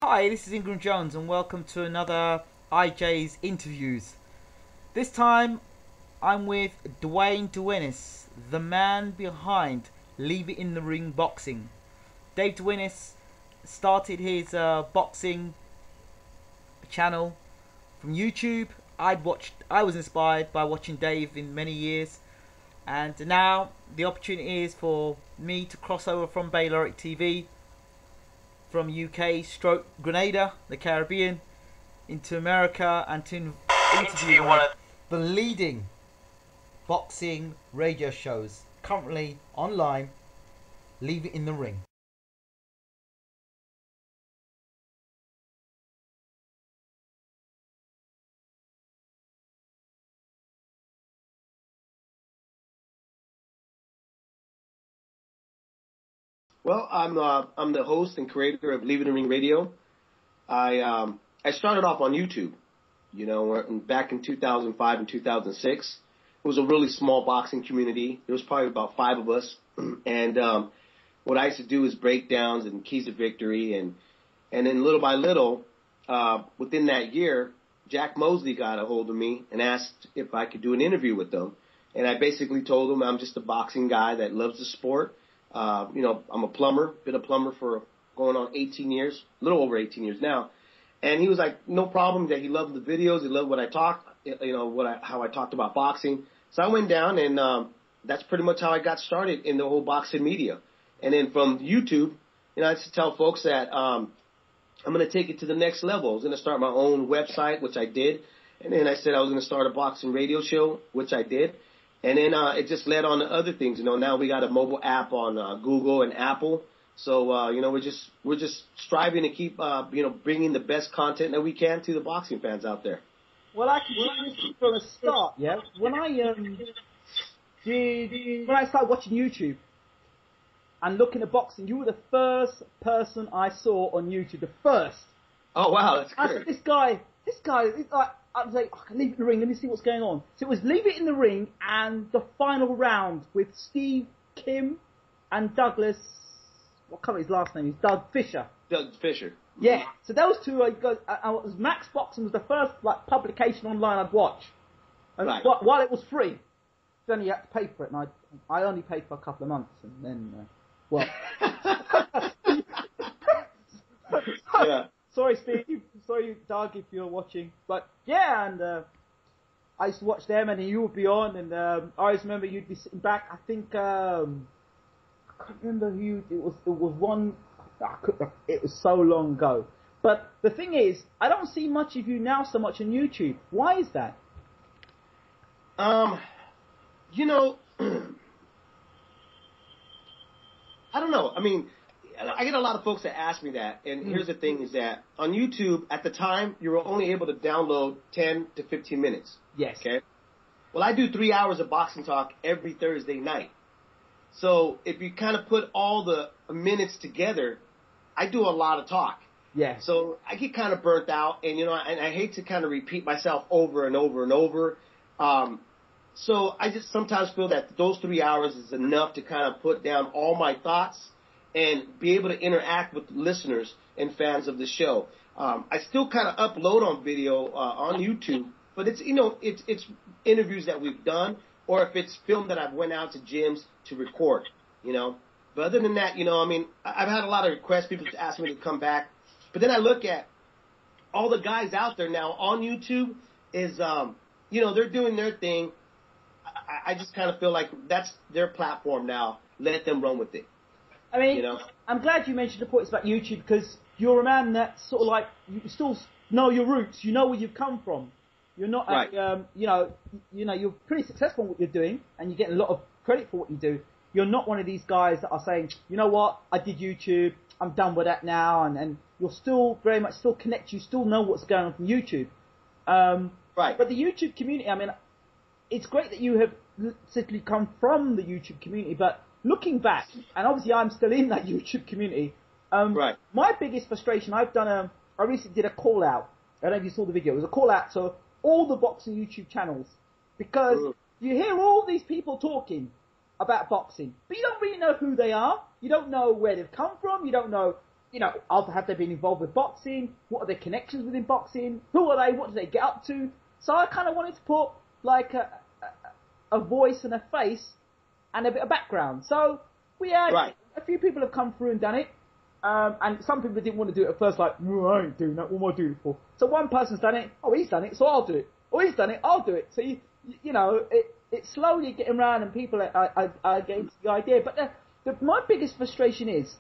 Hi, this is Ingram Jones and welcome to another IJ's Interviews. This time I'm with Dwayne Duenas, the man behind Leave It in the Ring Boxing. Dave Duenas started his boxing channel from YouTube. I was inspired by watching Dave in many years, and now the opportunity is for me to cross over from BaylorIC TV from UK stroke Grenada, the Caribbean, into America and to interview one of the leading boxing radio shows currently online, Leave It in the Ring. Well, I'm the host and creator of Leave It in the Ring Radio. I started off on YouTube, back in 2005 and 2006. It was a really small boxing community. There was probably about 5 of us, and what I used to do is breakdowns and keys to victory, and then little by little, within that year, Jack Mosley got a hold of me and asked if I could do an interview with them, and I basically told him I'm just a boxing guy that loves the sport. I'm a plumber, been a plumber for going on 18 years, a little over 18 years now. And he was like, no problem, that he loved the videos, he loved what I talked, how I talked about boxing. So I went down, and that's pretty much how I got started in the whole boxing media. And then from YouTube, I used to tell folks that I'm going to take it to the next level. I was going to start my own website, which I did. And then I said I was going to start a boxing radio show, which I did. And then it just led on to other things. Now we got a mobile app on Google and Apple. So we're just striving to keep bringing the best content that we can to the boxing fans out there. Well, I can tell you from the start, yeah. When I started watching YouTube and looking at boxing, you were the first person I saw on YouTube. The first. Oh wow, that's great. I said, this guy, is like. I was like, I can leave it in the ring. Let me see what's going on. So it was Leave It in the Ring and the final round with Steve Kim and Douglas. What can't his last name is? Doug Fisher. Doug Fisher. Yeah. So those two, it was Max Boxing was the first publication online I'd watch, and right. While it was free, then you had to pay for it, and I only paid for a couple of months, and then yeah. Sorry, Steve. Sorry, Doug, if you're watching. But yeah, and I used to watch them, and you would be on, and I always remember you'd be sitting back. I think I can't remember who it was. It was one. It was so long ago. But the thing is, I don't see much of you now so much on YouTube. Why is that? I don't know. I mean, I get a lot of folks that ask me that, and here's the thing is that on YouTube, at the time, you were only able to download 10 to 15 minutes. Yes. Okay? Well, I do 3 hours of boxing talk every Thursday night. So if you kind of put all the minutes together, I do a lot of talk. Yeah. So I get kind of burnt out, and, and I hate to kind of repeat myself over and over and over. So I just sometimes feel that those 3 hours is enough to kind of put down all my thoughts and be able to interact with listeners and fans of the show. I still kind of upload on video on YouTube, but it's it's interviews that we've done, or if it's film that I've went out to gyms to record, But other than that, I've had a lot of requests, people ask me to come back. But then I look at all the guys out there now on YouTube is, they're doing their thing. I just kind of feel like that's their platform now. Let them run with it. I mean, I'm glad you mentioned the points about YouTube, because you're a man that sort of you still know your roots. You know where you've come from. You're not, right. You're pretty successful in what you're doing, and you're getting a lot of credit for what you do. You're not one of these guys that are saying, you know what, I did YouTube, I'm done with that now, and you're still very much still connected. You still know what's going on from YouTube. Right. But the YouTube community, I mean, it's great that you have simply come from the YouTube community, but looking back, and obviously I'm still in that YouTube community, right. My biggest frustration, I recently did a call out. I don't know if you saw the video. It was a call out to all the boxing YouTube channels, because you hear all these people talking about boxing, but you don't really know who they are. You don't know where they've come from. You don't know have they been involved with boxing? What are their connections within boxing? Who are they? What do they get up to? So I kind of wanted to put like a voice and a face and a bit of background. So we had a few people have come through and done it. And some people didn't want to do it at first, like, no, I ain't doing that, what am I doing it for? So one person's done it, oh, he's done it, so I'll do it. Oh, he's done it, I'll do it. So, it's slowly getting around and people are getting the idea. But my biggest frustration is,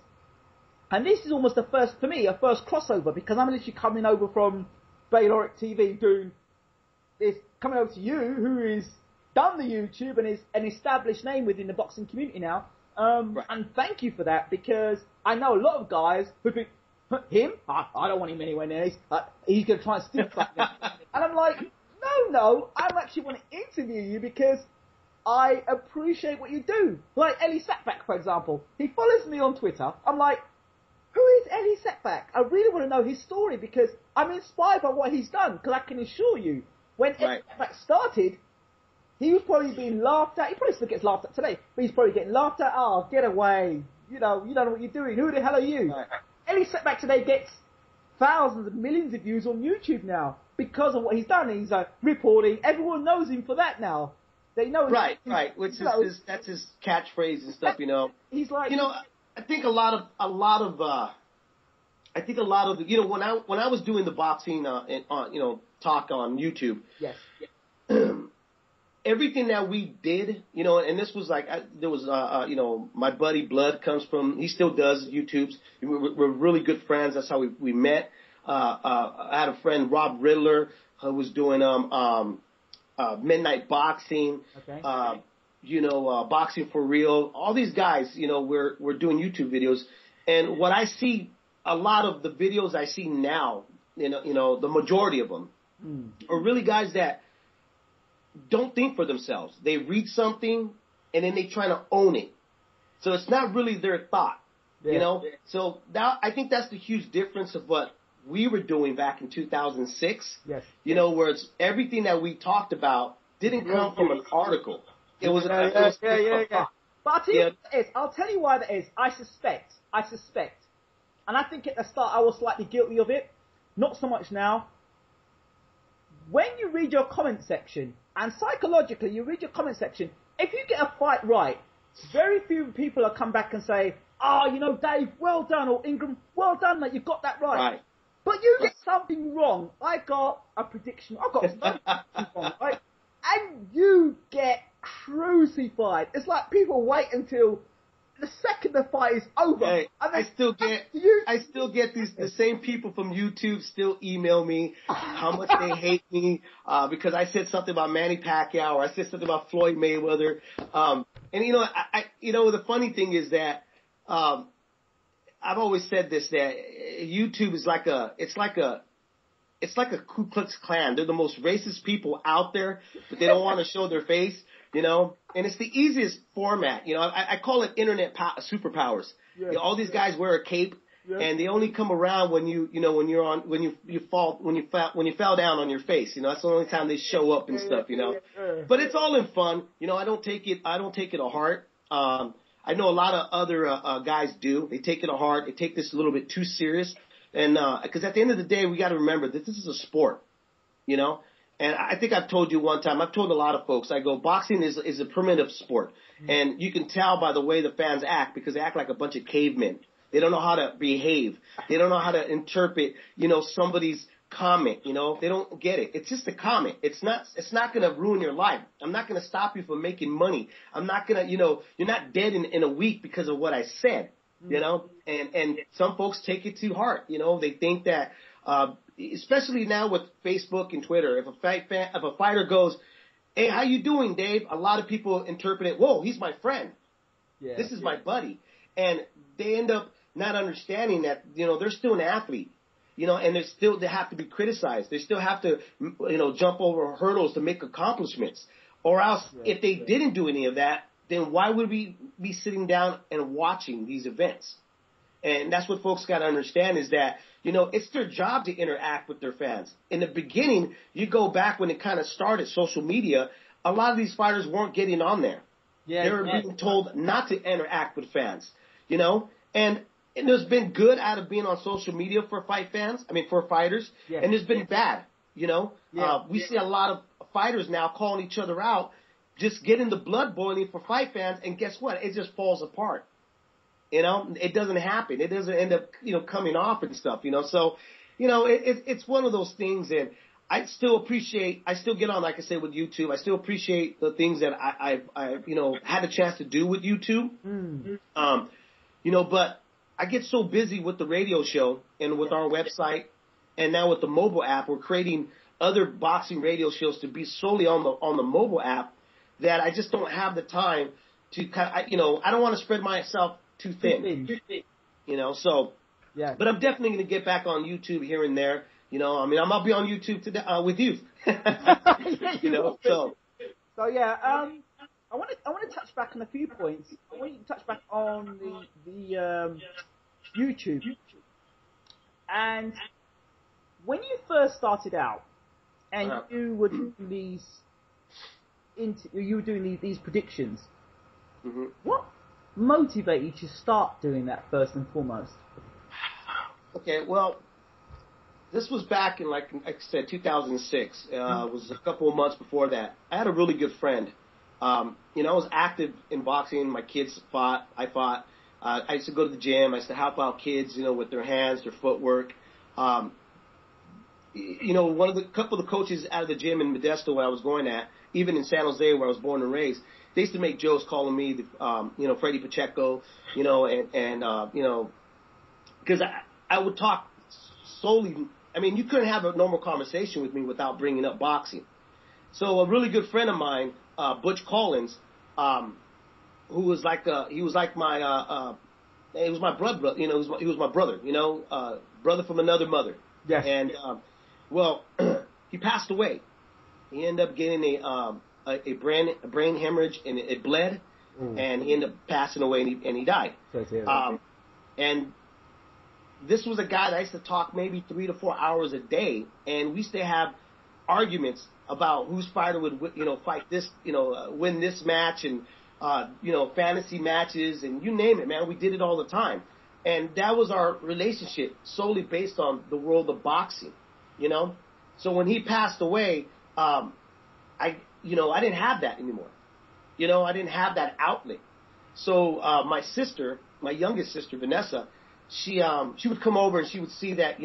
and this is almost a first crossover, because I'm literally coming over from BaylorIC TV doing this, coming over to you, who is done the YouTube and is an established name within the boxing community now. And thank you for that, because I know a lot of guys who think, him? I don't want him anywhere near. He's going to try and steal something. And I'm like, no, I actually want to interview you because I appreciate what you do. Like Ellie Sackback, for example. He follows me on Twitter. I'm like, who is Ellie Sackback? I really want to know his story because I'm inspired by what he's done. Because I can assure you, when Ellie Sackback started, he was probably being laughed at. He probably still gets laughed at today, but he's probably getting laughed at. Oh, get away. You don't know what you're doing. Who the hell are you? Right. Ellie Setback today gets thousands of millions of views on YouTube now because of what he's done. He's reporting. Everyone knows him for that now. They know. Right. Which is that's his catchphrase and stuff. He's like. I think a lot of when I was doing the boxing talk on YouTube. Yes. Everything that we did, and this was like, there was, my buddy Blood comes from, he still does YouTubes. We're really good friends. That's how we met. I had a friend, Rob Riddler, who was doing, Midnight Boxing, okay. Boxing for Real. All these guys, we're doing YouTube videos. And what I see, a lot of the videos I see now, the majority of them are really guys that don't think for themselves. They read something and then they try to own it. So it's not really their thought, So I think that's the huge difference of what we were doing back in 2006. Yes. Where it's everything that we talked about didn't come from an article. It was yeah. But I'll tell you why that is. I suspect. And I think at the start I was slightly guilty of it. Not so much now. When you read your comment section, and psychologically you read your comment section, if you get a fight right, very few people will come back and say, Dave, well done, or Ingram, well done, that you got that right. But you get something wrong. I got a prediction. I got something wrong, right? And you get crucified. It's like people wait until the second the fight is over. Hey, I still get the same people from YouTube still email me how much they hate me because I said something about Manny Pacquiao or I said something about Floyd Mayweather. And the funny thing is that I've always said this, that YouTube is like a Ku Klux Klan. They're the most racist people out there, but they don't want to show their face. And it's the easiest format. I call it internet superpowers. Yeah. All these guys wear a cape, and they only come around when you fell down on your face. That's the only time they show up and stuff. But it's all in fun. I don't take it to heart. I know a lot of other guys do. They take it to heart. They take this a little bit too serious, and because at the end of the day, we got to remember that this is a sport. And I think I've told you one time, I've told a lot of folks, I go, boxing is a primitive sport. Mm-hmm. And you can tell by the way the fans act, because they act like a bunch of cavemen. They don't know how to behave. They don't know how to interpret, somebody's comment, They don't get it. It's just a comment. It's not going to ruin your life. I'm not going to stop you from making money. I'm not going to, you're not dead in a week because of what I said, And some folks take it too hard, They think that, especially now with Facebook and Twitter, if a fighter goes, "Hey, how you doing, Dave?" A lot of people interpret it, "Whoa, he's my friend. Yeah, this is my buddy," and they end up not understanding that they're still an athlete, and they have to be criticized. They still have to jump over hurdles to make accomplishments, or else if they didn't do any of that, then why would we be sitting down and watching these events? And that's what folks got to understand is that, it's their job to interact with their fans. In the beginning, you go back when it kind of started, social media, a lot of these fighters weren't getting on there. Yeah, they were being told not to interact with fans, And and there's been good out of being on social media for for fighters, Yeah. and there's been bad. You know, Yeah. we see a lot of fighters now calling each other out, just getting the blood boiling for fight fans, and guess what? It just falls apart. You know, it doesn't happen. It doesn't end up, coming off and stuff. You know, so, it's one of those things, and I still get on, like I said, with YouTube. I still appreciate the things that I had a chance to do with YouTube. But I get so busy with the radio show and with our website, and now with the mobile app, we're creating other boxing radio shows to be solely on the mobile app, that I just don't have the time to I don't want to spread myself too thin. So. Yeah. But I'm definitely going to get back on YouTube here and there. I'll be on YouTube today with you. So. So yeah, I want to touch back on a few points. I want you to touch back on the YouTube. And when you first started out, and you were doing these predictions, what motivated you to start doing that first and foremost? Okay, well, this was back in, like I said, 2006. It was a couple of months before that. I had a really good friend. I was active in boxing. My kids fought. I fought. I used to go to the gym. I used to help out kids, with their hands, their footwork. Couple of the coaches out of the gym in Modesto where I was going at, even in San Jose where I was born and raised, they used to make jokes calling me, Freddie Pacheco, because I would talk solely. You couldn't have a normal conversation with me without bringing up boxing. So a really good friend of mine, Butch Collins, who was he was my brother, he was my brother, brother from another mother. Yes. And, he passed away. He ended up getting a brain hemorrhage, and it bled, and he ended up passing away, and he died. And this was a guy that I used to talk maybe 3 to 4 hours a day, and we used to have arguments about whose fighter would, fight this, win this match, and, fantasy matches, and you name it, man. We did it all the time. And that was our relationship, solely based on the world of boxing, So when he passed away, I didn't have that anymore. I didn't have that outlet. So my sister, my youngest sister, Vanessa, she would come over and she would see that,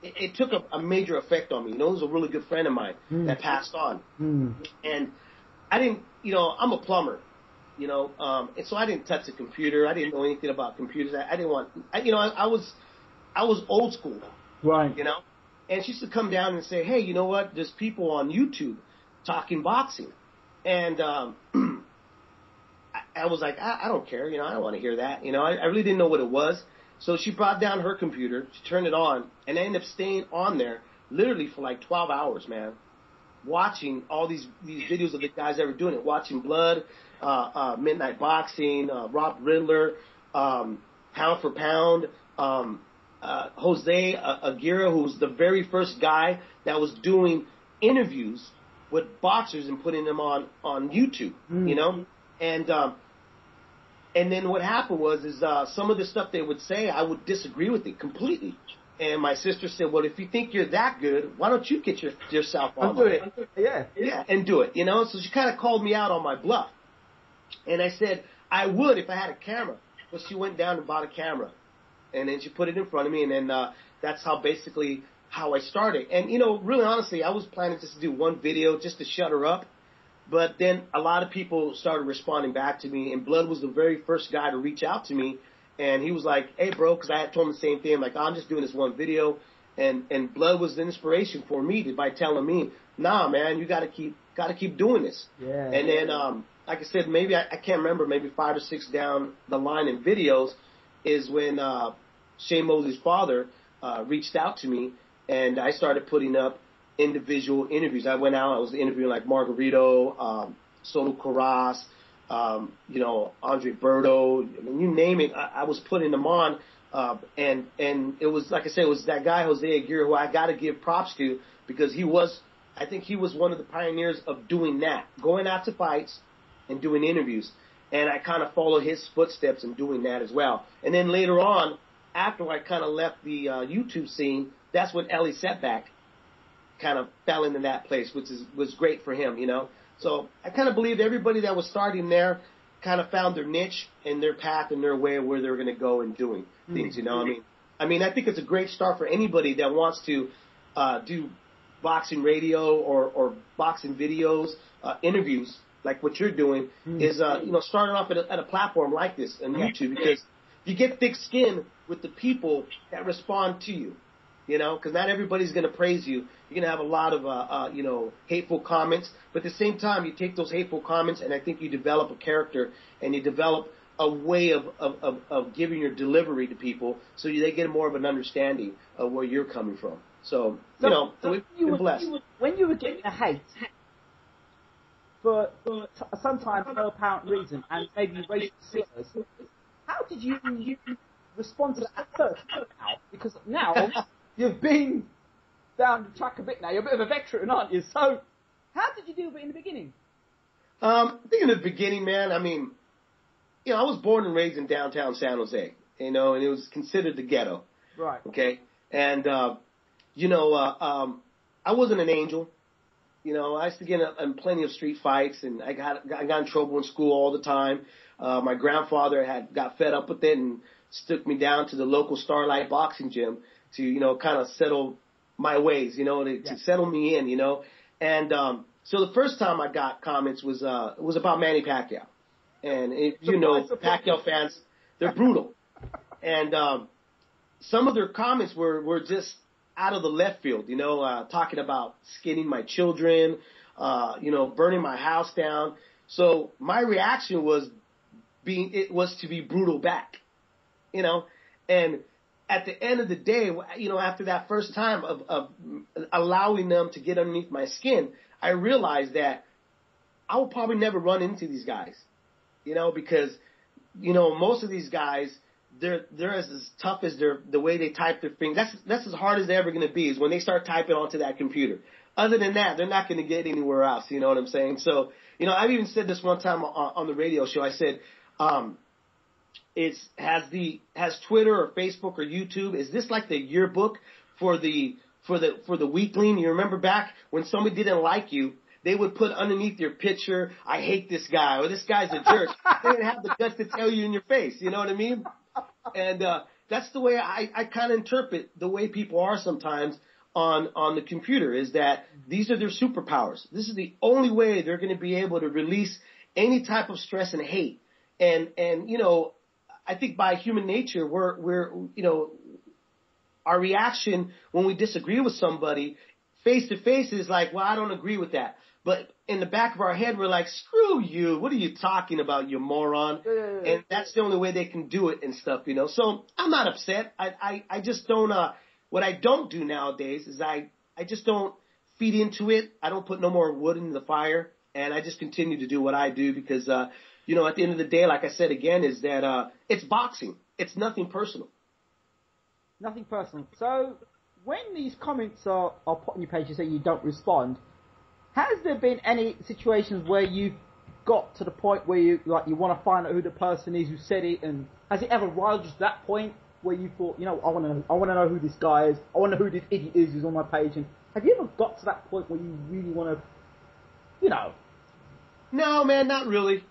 it took a major effect on me. It was a really good friend of mine that passed on. And I didn't, I'm a plumber, and so I didn't touch the computer. I didn't know anything about computers. I didn't want, I was old school. Right. And she used to come down and say, hey, you know what? There's people on YouTube talking boxing. And I was like, I don't care. I don't want to hear that. I really didn't know what it was. So she brought down her computer, she turned it on, and I ended up staying on there literally for like 12 hours, man, watching all these videos of the guys that were doing it, watching Blood, Midnight Boxing, Rob Riddler, Pound for Pound, Jose Aguirre, who was the very first guy that was doing interviews with boxers and putting them on YouTube, And then what happened was some of the stuff they would say, I would disagree with it completely. And my sister said, well, if you think you're that good, why don't you get yourself on it? Yeah. Yeah, and do it, So she kind of called me out on my bluff. And I said, I would if I had a camera. But she went down and bought a camera. And then she put it in front of me, and then that's how I started. And, really honestly, I was planning just to do one video just to shut her up. But then a lot of people started responding back to me, and Blood was the very first guy to reach out to me. And he was like, hey, bro, because I had told him the same thing. I'm like, I'm just doing this one video. And Blood was the inspiration for me by telling me, nah, man, you got to keep doing this. Yeah. And then, like I said, maybe I can't remember, maybe 5 or 6 down the line in videos is when Shane Mosley's father reached out to me, and I started putting up individual interviews. I went out, I was interviewing like Margarito, Soto Carras, Andre Berto, you name it, I was putting them on, and it was, like I said, it was that guy, Jose Aguirre, who I got to give props to, because I think he was one of the pioneers of doing that, going out to fights and doing interviews, and I kind of followed his footsteps in doing that as well. And then later on, after I kind of left the YouTube scene, that's when Ellie Setback kind of fell into that place, which was great for him, you know. So I kind of believe everybody that was starting there kind of found their niche and their path and their way of where they were going to go and doing things, you know. I mean, I think it's a great start for anybody that wants to do boxing radio or boxing videos, interviews like what you're doing is, you know, starting off at a platform like this on YouTube, because you get thick skin with the people that respond to you, you know, because not everybody's going to praise you. You're going to have a lot of, you know, hateful comments, but at the same time, you take those hateful comments and I think you develop a character and you develop a way of giving your delivery to people so they get more of an understanding of where you're coming from. So you know, we've been blessed. When you were getting a hate for sometimes no apparent reason and maybe racist slurs, how did you respond to that at first? Because now you've been down the track a bit now. You're a bit of a veteran, aren't you? So how did you deal with it in the beginning? I think in the beginning, man, I mean, you know, I was born and raised in downtown San Jose, you know, and it was considered the ghetto. Right. Okay. And, you know, I wasn't an angel. You know, I used to get in plenty of street fights, and I got in trouble in school all the time. My grandfather got fed up with it and took me down to the local Starlight boxing gym to, you know, kind of settle my ways, you know, to settle me in, you know. And so the first time I got comments was about Manny Pacquiao. And, you know, Pacquiao fans, they're brutal. And some of their comments were just out of the left field, you know, talking about skinning my children, you know, burning my house down. So my reaction was to be brutal back, you know. And at the end of the day, you know, after that first time of allowing them to get underneath my skin, I realized that I will probably never run into these guys. You know, because, you know, most of these guys, they're as tough as the way they type their things. That's as hard as they're ever going to be is when they start typing onto that computer. Other than that, they're not going to get anywhere else. You know what I'm saying? So, you know, I've even said this one time on the radio show. I said, has Twitter or Facebook or YouTube, is this like the yearbook for the weakling? You remember back when somebody didn't like you, they would put underneath your picture, I hate this guy, or this guy's a jerk. They didn't have the guts to tell you in your face. You know what I mean? And that's the way I kind of interpret the way people are sometimes on the computer, is that these are their superpowers. This is the only way they're going to be able to release any type of stress and hate. And you know, I think by human nature, we're you know, our reaction when we disagree with somebody face to face is like, well, I don't agree with that. But in the back of our head, we're like, screw you. What are you talking about, you moron? And that's the only way they can do it and stuff, you know. So I'm not upset. I just don't, what I don't do nowadays is I just don't feed into it. I don't put no more wood in the fire. And I just continue to do what I do because, you know, at the end of the day, like I said again, is that it's boxing. It's nothing personal. Nothing personal. So when these comments are put on your page, you say you don't respond. Has there been any situations where you've got to the point where you want to find out who the person is who said it, and has it ever riled you to that point where you thought, you know, I want to know who this guy is, I want to know who this idiot is who's on my page, and have you ever got to that point where you really want to, you know? No, man, not really.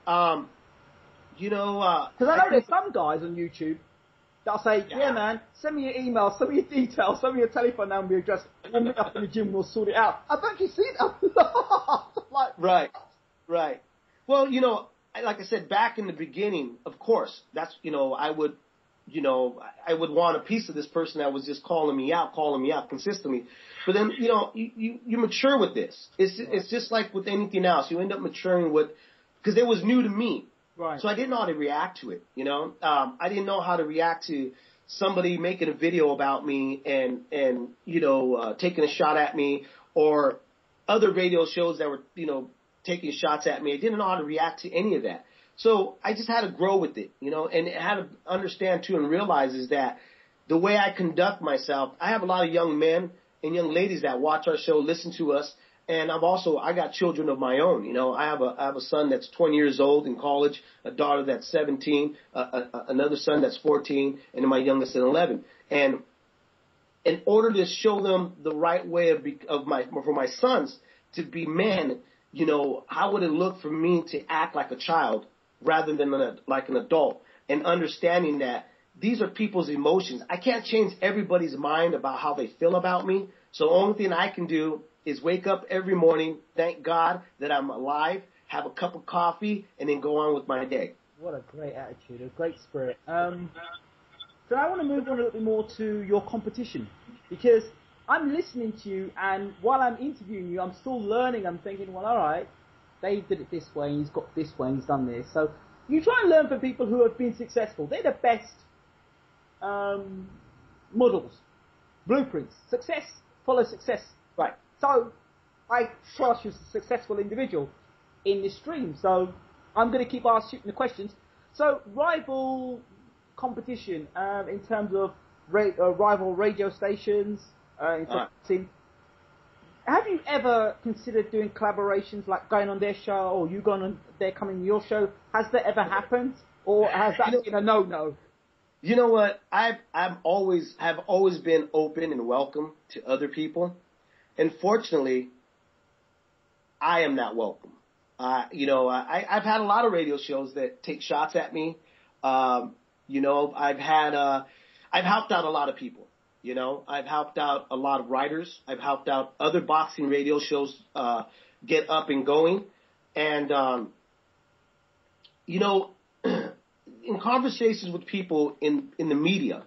You know, because I know there's some guys on YouTube that'll say, yeah, man, send me your email, send me your details, send me your telephone number, address, we'll meet up in the gym, we'll sort it out. I've actually seen that. Like, right. Well, you know, like I said, back in the beginning, of course, that's, you know, I would want a piece of this person that was just calling me out consistently. But then, you know, you mature with this. It's just like with anything else. You end up maturing because it was new to me. Right. So I didn't know how to react to it, you know. I didn't know how to react to somebody making a video about me and you know, taking a shot at me, or other radio shows that were, you know, taking shots at me. I didn't know how to react to any of that. So I just had to grow with it, you know, and had to understand too and realize is that the way I conduct myself, I have a lot of young men and young ladies that watch our show, listen to us, And I got children of my own. You know, I have a son that's 20 years old in college, a daughter that's 17, another son that's 14, and my youngest is 11. And in order to show them the right way for my sons to be men, you know, how would it look for me to act like a child rather than like an adult, and understanding that these are people's emotions. I can't change everybody's mind about how they feel about me. So the only thing I can do is wake up every morning, thank God that I'm alive, have a cup of coffee, and then go on with my day. What a great attitude, a great spirit. So I want to move on a little bit more to your competition, because I'm listening to you, and while I'm interviewing you, I'm still learning. I'm thinking, well, all right, Dave did it this way, and he's got this way, and he's done this. So you try and learn from people who have been successful. They're the best models, blueprints. Success follows success. Right. So I trust you're a successful individual in this stream. So I'm going to keep asking the questions. So rival competition in terms of rival radio stations, have you ever considered doing collaborations, like going on their show, or you going on their coming to your show? Has that ever happened, or has that been a no-no? You know what? I've always been open and welcome to other people. Unfortunately, I am not welcome. You know, I've had a lot of radio shows that take shots at me. You know, I've helped out a lot of people. You know, I've helped out a lot of writers. I've helped out other boxing radio shows get up and going. And, you know, in conversations with people in the media,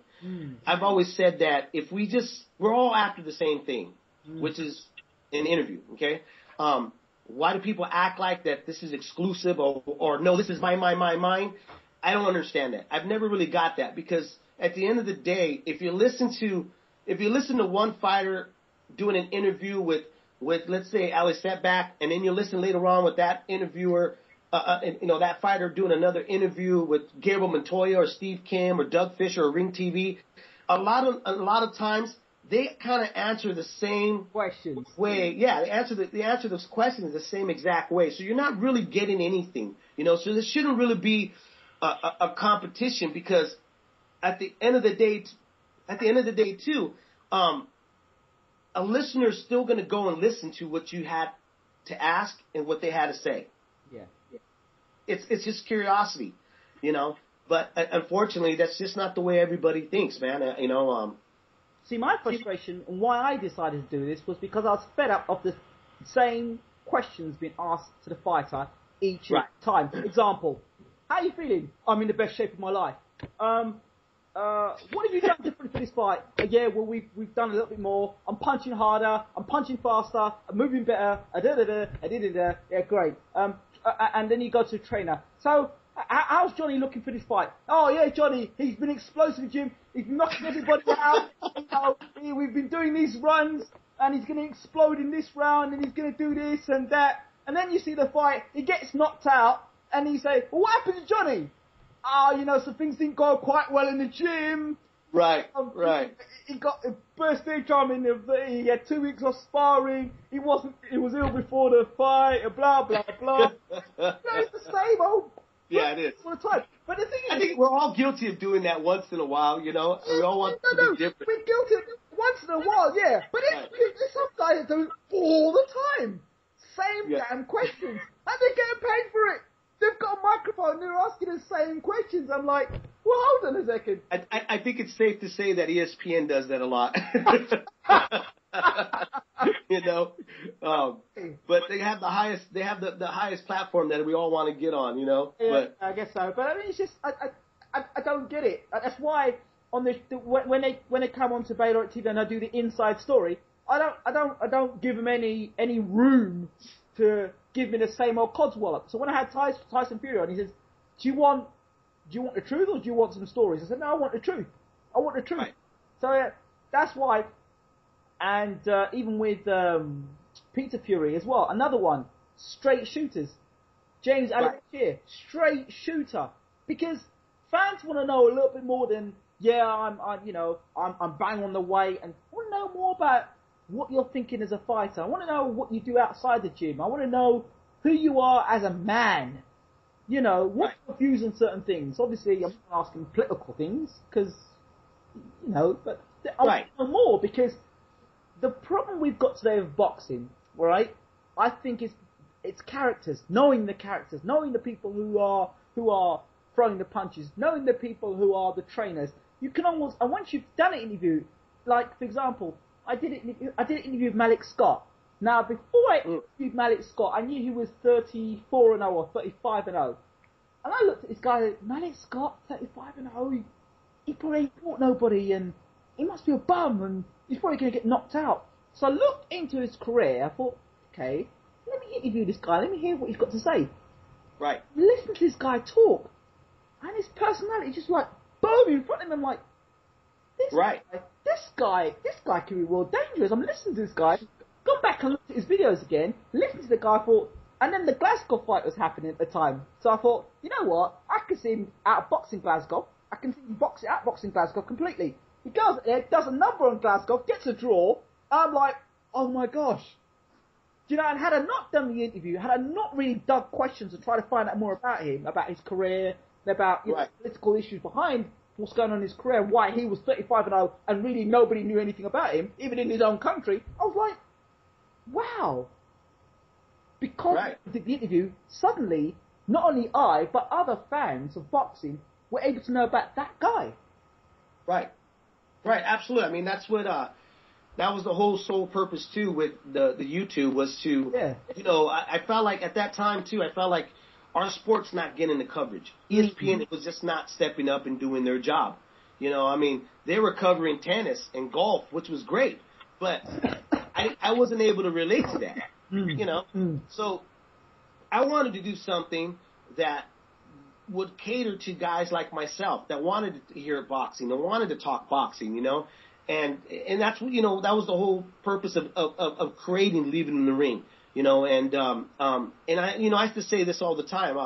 I've always said that if we're all after the same thing, which is an interview, okay? Why do people act like that this is exclusive or no, this is mine? I don't understand that. I've never really got that, because at the end of the day, if you listen to one fighter doing an interview with let's say Ali Setback, and then you listen later on with that interviewer, you know, that fighter doing another interview with Gabriel Montoya or Steve Kim or Doug Fisher or Ring TV, a lot of times they kind of answer the same questions way. Yeah, they answer those questions the same exact way. So you're not really getting anything, you know. So this shouldn't really be a competition, because at the end of the day, too, a listener's still going to go and listen to what you had to ask and what they had to say. Yeah. It's just curiosity, you know. But unfortunately, that's just not the way everybody thinks, man. You know. See, my frustration and why I decided to do this was because I was fed up of the same questions being asked to the fighter each time. Example, how are you feeling? I'm in the best shape of my life. What have you done different for this fight? Yeah, well, we've done a little bit more. I'm punching harder. I'm punching faster. I'm moving better. Yeah, great. And then you go to the trainer. So, how's Johnny looking for this fight? Oh, yeah, Johnny, he's been explosive, Jim. He's been knocking everybody out. You know, we've been doing these runs, and he's going to explode in this round, and he's going to do this and that. And then you see the fight. He gets knocked out, and you say, well, what happened to Johnny? You know, some things didn't go quite well in the gym. Right. He got a burst income he had 2 weeks of sparring. He was ill before the fight, blah, blah, blah. You know, it's the same old. Yeah, it is. All the time. But the thing is, I think we're all guilty of doing that once in a while, you know. We all want to be different. We're guilty once in a while, yeah. But there's some guys that do it all the time. Same damn questions. And they're getting paid for it. They've got a microphone, they're asking the same questions. I'm like, well, hold on a second. I think it's safe to say that ESPN does that a lot. You know, but they have the highest platform that we all want to get on, you know. Yeah, but I guess so. But I mean, it's just I don't get it. That's why on when they come onto Baylor TV and I do the inside story, I don't give them any room to give me the same old codswallop. So when I had Tyson Fury on, he says, do you want the truth or do you want some stories? I said, no, I want the truth. Right. So that's why. And even with Peter Fury as well, another one, straight shooters. James Alex here, straight shooter. Because fans want to know a little bit more than, I'm bang on the way, and want to know more about what you're thinking as a fighter. I want to know what you do outside the gym. I want to know who you are as a man. You know, what's your views on certain things? Obviously, I'm not asking political things because, you know, but I want to know more because the problem we've got today with boxing, right? I think it's characters, knowing the characters, knowing the people who are throwing the punches, knowing the people who are the trainers. You can almost, and once you've done an interview, like for example, I did an interview with Malik Scott. Now, before I interviewed Malik Scott, I knew he was 34-0 or 35-0. And I looked at this guy, Malik Scott, 35-0, he probably ain't fought nobody, and he must be a bum, and he's probably going to get knocked out. So I looked into his career, I thought, okay, let me interview this guy, let me hear what he's got to say. Right. Listen to this guy talk, and his personality just like, boom, in front of him, I'm like, this guy can be real dangerous. I'm listening to this guy. Gone back and looked at his videos again, listened to the guy, thought, and then the Glasgow fight was happening at the time. So I thought, you know what? I can see him outboxing Glasgow. I can see him outboxing Glasgow completely. He goes there, does a number on Glasgow, gets a draw. I'm like, oh my gosh. Do you know, and had I not done the interview, had I not really dug questions and tried to find out more about him, about his career, about you know, political issues behind what's going on in his career, why he was 35-0 and really nobody knew anything about him, even in his own country, I was like, wow. Because of the interview, suddenly, not only I, but other fans of boxing were able to know about that guy. Right, absolutely. I mean, that's what, that was the whole sole purpose, too, with the YouTube, was to, you know, I felt like at that time, too, I felt like our sport's not getting the coverage. ESPN was just not stepping up and doing their job. You know, I mean, they were covering tennis and golf, which was great, but I wasn't able to relate to that, you know. So I wanted to do something that would cater to guys like myself that wanted to hear boxing, that wanted to talk boxing, you know. And that's what, you know, that was the whole purpose of creating Leaving in the Ring, you know. And I, you know, I have to say this all the time,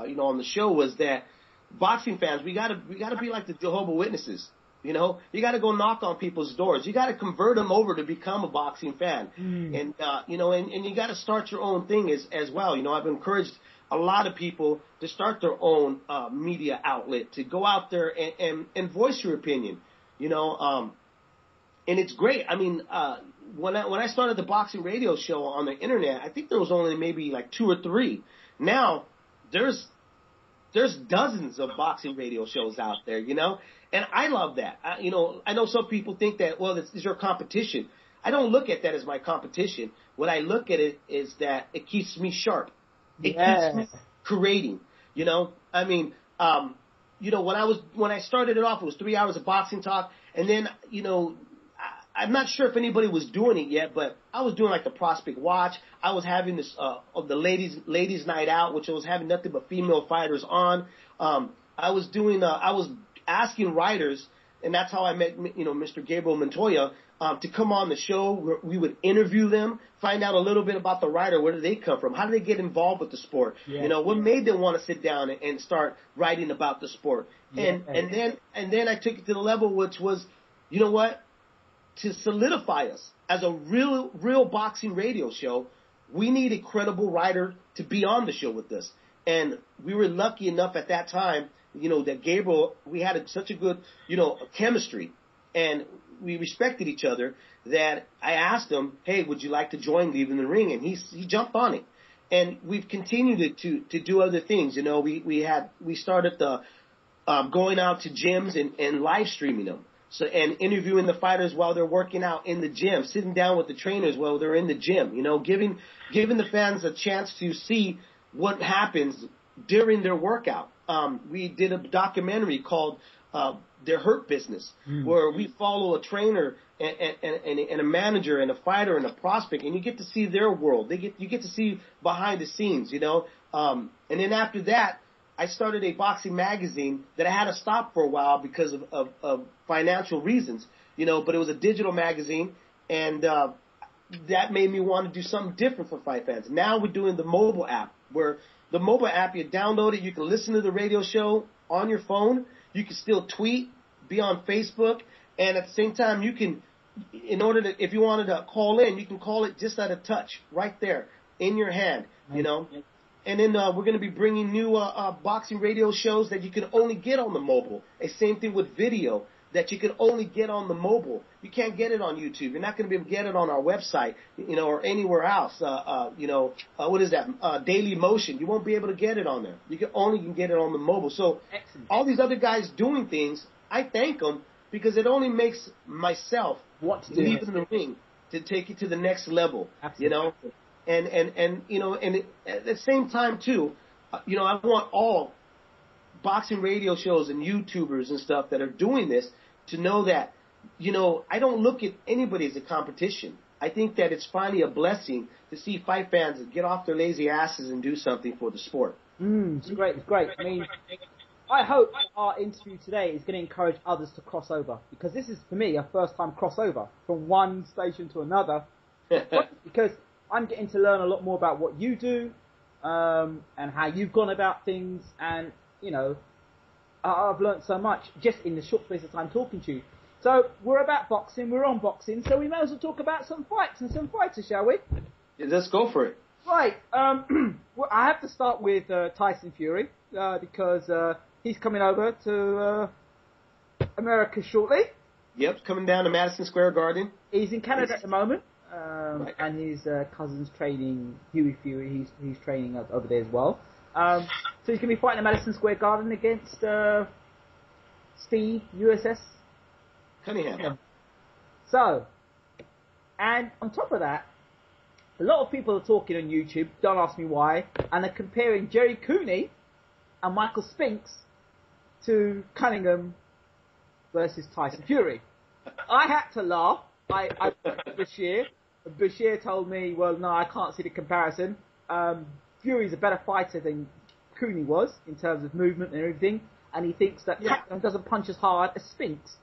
you know, on the show, was that boxing fans, we gotta be like the Jehovah's Witnesses. You know, you got to go knock on people's doors. You got to convert them over to become a boxing fan. And, you know, and you got to start your own thing as well. You know, I've encouraged a lot of people to start their own media outlet, to go out there and voice your opinion, you know. And it's great. I mean, when I started the boxing radio show on the internet, I think there was only maybe like 2 or 3. Now there's dozens of boxing radio shows out there, you know, and I love that. You know, I know some people think that, well, this is your competition. I don't look at that as my competition. What I look at it is that it keeps me sharp. It keeps me creating, you know. I mean, you know, when I started it off, it was 3 hours of boxing talk, and then, you know, I'm not sure if anybody was doing it yet, but I was doing like the Prospect Watch. I was having this the ladies night out, which I was having nothing but female fighters on. I was asking writers, and that's how I met, you know, Mr. Gabriel Montoya, to come on the show. We would interview them, find out a little bit about the writer. Where do they come from? How do they get involved with the sport? You know, what made them want to sit down and start writing about the sport? And then I took it to the level which was, you know what? To solidify us as a real boxing radio show, we need a credible writer to be on the show with us. And we were lucky enough at that time, you know, that Gabriel, we had such a good, you know, chemistry, and we respected each other, that I asked him, hey, would you like to join Leaving the Ring? And he jumped on it. And we've continued to do other things. You know, we started going out to gyms and live streaming them. So, and interviewing the fighters while they're working out in the gym, sitting down with the trainers while they're in the gym, you know, giving the fans a chance to see what happens during their workout. We did a documentary called Their Hurt Business, where we follow a trainer and a manager and a fighter and a prospect, and you get to see their world. You get to see behind the scenes, you know. And then after that, I started a boxing magazine that I had to stop for a while because of financial reasons, you know, but it was a digital magazine, and that made me want to do something different for fight fans. Now we're doing the mobile app, where the mobile app, you download it, you can listen to the radio show on your phone, you can still tweet, be on Facebook, and at the same time you can in order to, if you wanted to call in, you can call it just at a touch, right there in your hand, you know. And then we're going to be bringing new boxing radio shows that you can only get on the mobile. And same thing with video that you can only get on the mobile. You can't get it on YouTube. You're not going to be able to get it on our website, you know, or anywhere else. What is that? Daily Motion. You won't be able to get it on there. You can only get it on the mobile. So all these other guys doing things, I thank them because it only makes myself leave in the ring to take it to the next level. Absolutely. You know, and you know, and at the same time too, you know, I want all boxing radio shows and YouTubers and stuff that are doing this to know that, you know, I don't look at anybody as a competition. I think that it's finally a blessing to see fight fans get off their lazy asses and do something for the sport. It's great. It's great. I mean, I hope our interview today is going to encourage others to cross over, because this is, for me, a first-time crossover from one station to another. Because I'm getting to learn a lot more about what you do and how you've gone about things, and you know, I've learnt so much just in the short space of time talking to you. So we're about boxing, we're on boxing, so we may as well talk about some fights and some fighters, shall we? Yeah, let's go for it. Right. Well, I have to start with Tyson Fury because he's coming over to America shortly. Yep, coming down to Madison Square Garden. He's in Canada at the moment, and his cousin's training, Huey Fury, he's training over there as well. So he's going to be fighting at Madison Square Garden against Steve USS Cunningham. So, and on top of that, a lot of people are talking on YouTube, don't ask me why, and they're comparing Jerry Cooney and Michael Spinks to Cunningham versus Tyson Fury. I had to laugh. I Bashir told me, well, no, I can't see the comparison. Fury's a better fighter than Cooney was in terms of movement and everything, and he thinks that Cunningham doesn't punch as hard as Spinks.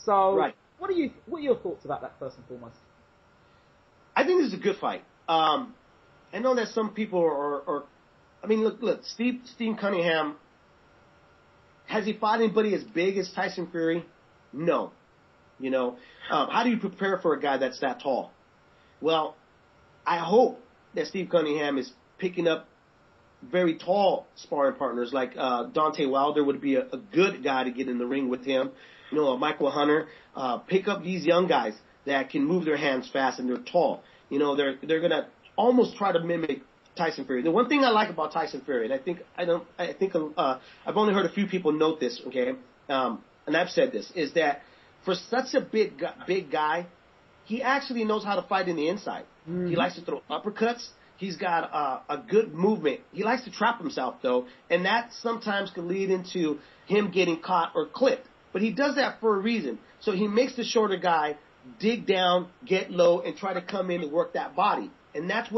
So, what are your thoughts about that, first and foremost? I think this is a good fight. I know that some people are I mean, look, Steve Cunningham, has he fought anybody as big as Tyson Fury? No. You know, how do you prepare for a guy that's that tall? Well, I hope that Steve Cunningham is picking up very tall sparring partners like Deontay Wilder would be a good guy to get in the ring with him. You know, Michael Hunter, pick up these young guys that can move their hands fast and they're tall. You know, they're gonna almost try to mimic Tyson Fury. The one thing I like about Tyson Fury, and I think I've only heard a few people note this, okay, and I've said this, is that for such a big guy, he actually knows how to fight in the inside. Mm-hmm. He likes to throw uppercuts. He's got a good movement. He likes to trap himself, though, and that sometimes can lead into him getting caught or clipped. But he does that for a reason. So he makes the shorter guy dig down, get low, and try to come in and work that body. And that's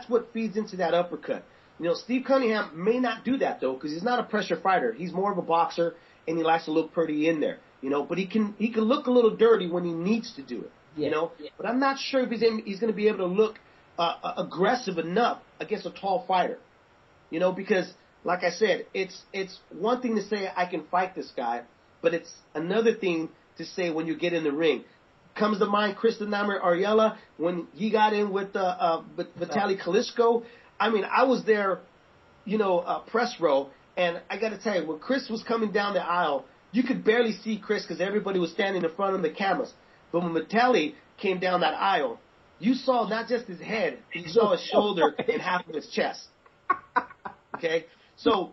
what feeds into that uppercut. You know, Steve Cunningham may not do that, though, because he's not a pressure fighter. He's more of a boxer, and he likes to look pretty in there. You know, but he can look a little dirty when he needs to do it. Yeah. You know, but I'm not sure if he's going to be able to look aggressive enough against a tall fighter. You know, because like I said, it's one thing to say I can fight this guy, but it's another thing to say when you get in the ring. Comes to mind Christopher Ariella when he got in with Vitaly Klitschko. I mean, I was there, you know, press row, and I got to tell you, when Chris was coming down the aisle, you could barely see Chris because everybody was standing in front of the cameras. But when Vitaly came down that aisle, you saw not just his head, you saw his shoulder and half of his chest. Okay? So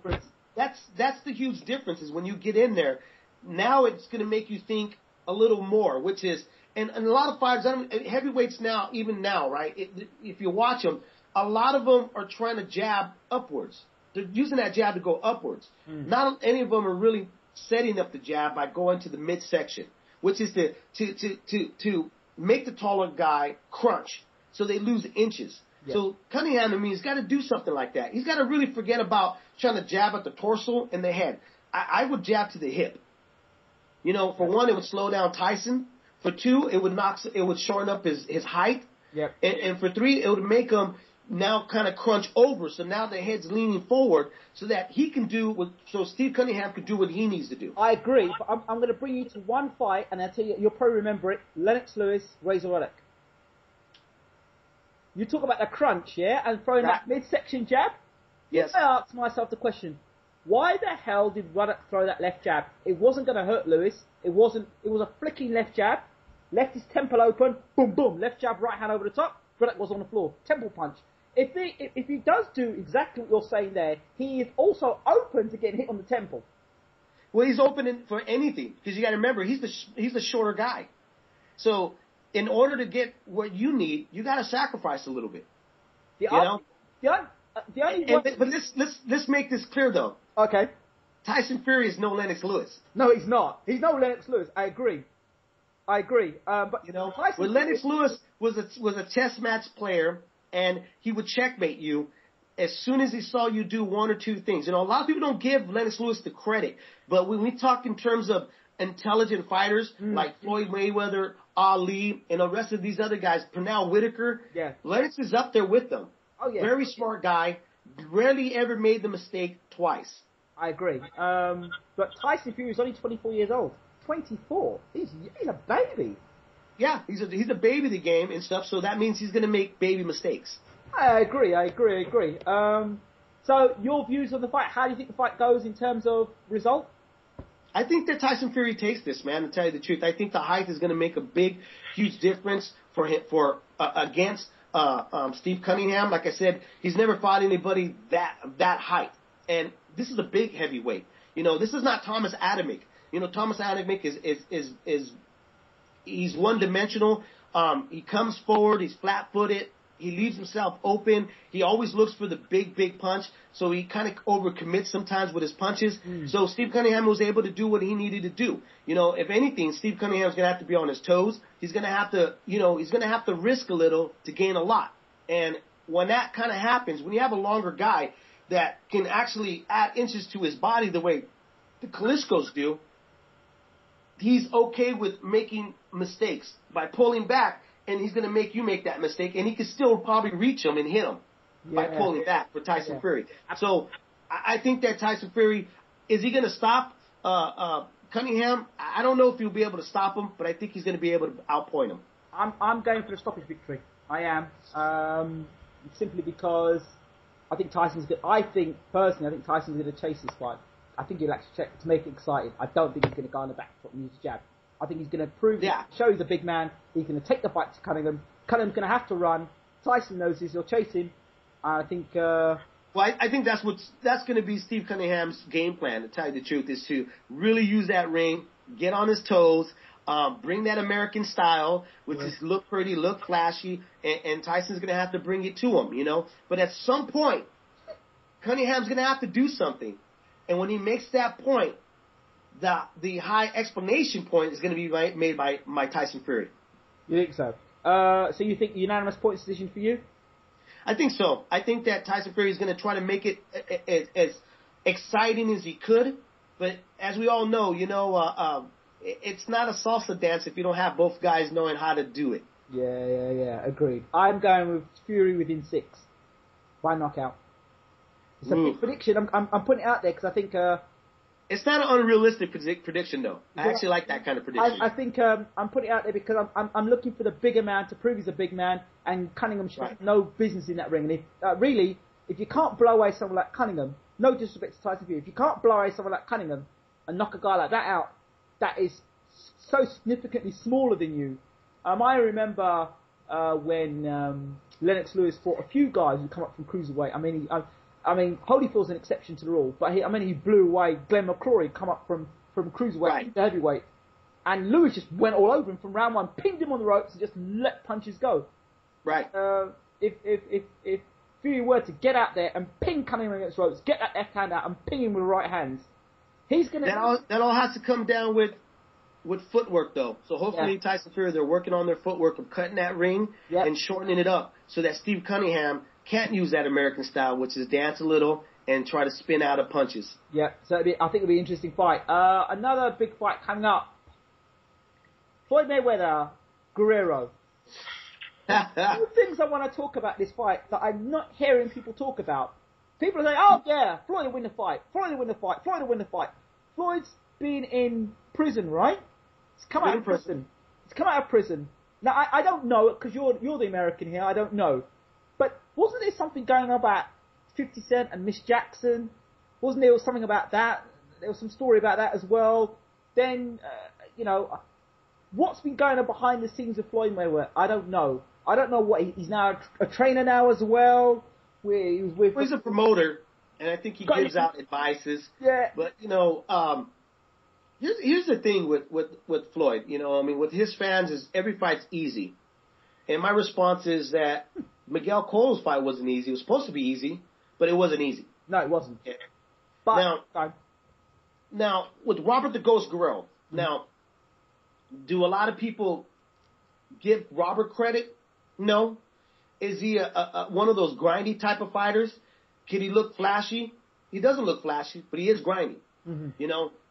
that's the huge difference is when you get in there, now it's going to make you think a little more, which is, and a lot of fighters, heavyweights now, even now, right, if you watch them, a lot of them are trying to jab upwards. They're using that jab to go upwards. Not any of them are really setting up the jab by going to the midsection, which is to make the taller guy crunch so they lose inches. Yeah. So Cunningham, I mean, he's got to do something like that. He's got to really forget about trying to jab at the torso and the head. I would jab to the hip. You know, for one, it would slow down Tyson. For two, it would shorten up his height. Yep. And for three, it would make him now kind of crunch over. So now the head's leaning forward so that he can so Steve Cunningham can do what he needs to do. I agree, but I'm going to bring you to one fight, and I'll tell you, you'll probably remember it. Lennox Lewis, Razor Ruddock. You talk about the crunch, yeah, and throwing that midsection jab. Yes. I asked myself the question, why the hell did Ruddock throw that left jab? It wasn't going to hurt Lewis. It was a flicking left jab. Left his temple open, boom, boom, left jab, right hand over the top. Ruddock was on the floor. Temple punch. If he does do exactly what you're saying there, he is also open to getting hit on the temple. Well, he's open for anything because you got to remember he's the shorter guy. So in order to get what you need, you got to sacrifice a little bit. The only one. But let's make this clear though. Okay. Tyson Fury is no Lennox Lewis. No, he's not. He's no Lennox Lewis. I agree. But when Lennox Lewis was a chess match player. And he would checkmate you as soon as he saw you do one or two things. A lot of people don't give Lennox Lewis the credit. But when we talk in terms of intelligent fighters like Floyd Mayweather, Ali, and the rest of these other guys, Pernell Whitaker, Lennox is up there with them. Oh, yeah. Very smart guy. Rarely ever made the mistake twice. I agree. But Tyson Fury is only 24 years old. 24? He's a baby. Yeah, he's a baby of the game and stuff, so that means he's going to make baby mistakes. I agree. So your views on the fight, how do you think the fight goes in terms of result? I think that Tyson Fury takes this, man, to tell you the truth. I think the height is going to make a big, huge difference for him, against Steve Cunningham. Like I said, he's never fought anybody that height. And this is a big heavyweight. This is not Thomas Adamek. Thomas Adamek is he's one-dimensional. He comes forward. He's flat-footed. He leaves himself open. He always looks for the big punch. So he kind of overcommits sometimes with his punches. So Steve Cunningham was able to do what he needed to do. If anything, Steve Cunningham's going to have to be on his toes. He's going to have to, he's going to have to risk a little to gain a lot. And when that kind of happens, when you have a longer guy that can actually add inches to his body the way the Klitschko's do, he's okay with making mistakes by pulling back, and he's going to make you make that mistake, and he can still probably reach him and hit him by pulling back for Tyson Fury. So I think that Tyson Fury, is he going to stop Cunningham? I don't know if he'll be able to stop him, but I think he's going to be able to outpoint him. I'm going for the stoppage victory. I am. Simply because I think Tyson's good. I think Tyson's going to chase this fight. I think he'll actually check to make it exciting. I don't think he's going to go on the back foot and use a jab. I think he's going to prove show he's a big man. He's going to take the fight to Cunningham. Cunningham's going to have to run. Tyson knows this. He'll chase him. I think. I think that's going to be Steve Cunningham's game plan. To tell you the truth, is to really use that ring, get on his toes, bring that American style, which is look pretty, look flashy, and Tyson's going to have to bring it to him. But at some point, Cunningham's going to have to do something. And when he makes that point, the high explanation point is going to be made by Tyson Fury. You think so? So you think unanimous points decision for you? I think so. I think that Tyson Fury is going to try to make it as exciting as he could. But as we all know, it's not a salsa dance if you don't have both guys knowing how to do it. Yeah. Agreed. I'm going with Fury within 6 by knockout. It's a big prediction. I'm putting it out there because I think it's not an unrealistic prediction, though. I actually like that kind of prediction. I think I'm putting it out there because I'm looking for the bigger man to prove he's a big man, and Cunningham should have no business in that ring. And if you can't blow away someone like Cunningham, no disrespect to Tyson Fury, if you can't blow away someone like Cunningham and knock a guy like that out, that is so significantly smaller than you. I remember when Lennox Lewis fought a few guys who come up from cruiserweight. I mean, Holyfield's an exception to the rule, but he blew away Glenn McCrory, come up from cruiserweight to heavyweight, and Lewis just went all over him from round one, pinned him on the ropes, and just let punches go. Right. If Fury were to get out there and ping Cunningham against ropes, get that left hand out and ping him with the right hands, he's gonna. That all has to come down with footwork, though. So hopefully Tyson Fury, they're working on their footwork of cutting that ring and shortening it up so that Steve Cunningham can't use that American style, which is dance a little and try to spin out of punches. Yeah, so I think it'll be an interesting fight. Another big fight coming up. Floyd Mayweather, Guerrero. Two things I want to talk about this fight that I'm not hearing people talk about. People are saying, oh yeah, Floyd will win the fight. Floyd will win the fight. Floyd will win the fight. Floyd's been in prison, right? He's come out of prison. He's come out of prison. Now, I don't know, because you're the American here, I don't know. But wasn't there something going on about 50 Cent and Miss Jackson? Wasn't there something about that? There was some story about that as well. Then, what's been going on behind the scenes with Floyd Mayweather? I don't know. I don't know what he's now a trainer now as well. Where he was with. Well, he's a promoter, and I think he gives out advices. Yeah. But here's the thing with Floyd. With his fans is every fight's easy, and my response is that Miguel Cole's fight wasn't easy. It was supposed to be easy, but it wasn't easy. No, it wasn't. Yeah. But now with Robert the Ghost Guerrero, now do a lot of people give Robert credit? No. Is he a one of those grindy type of fighters? Can he look flashy? He doesn't look flashy, but he is grindy. Mm-hmm.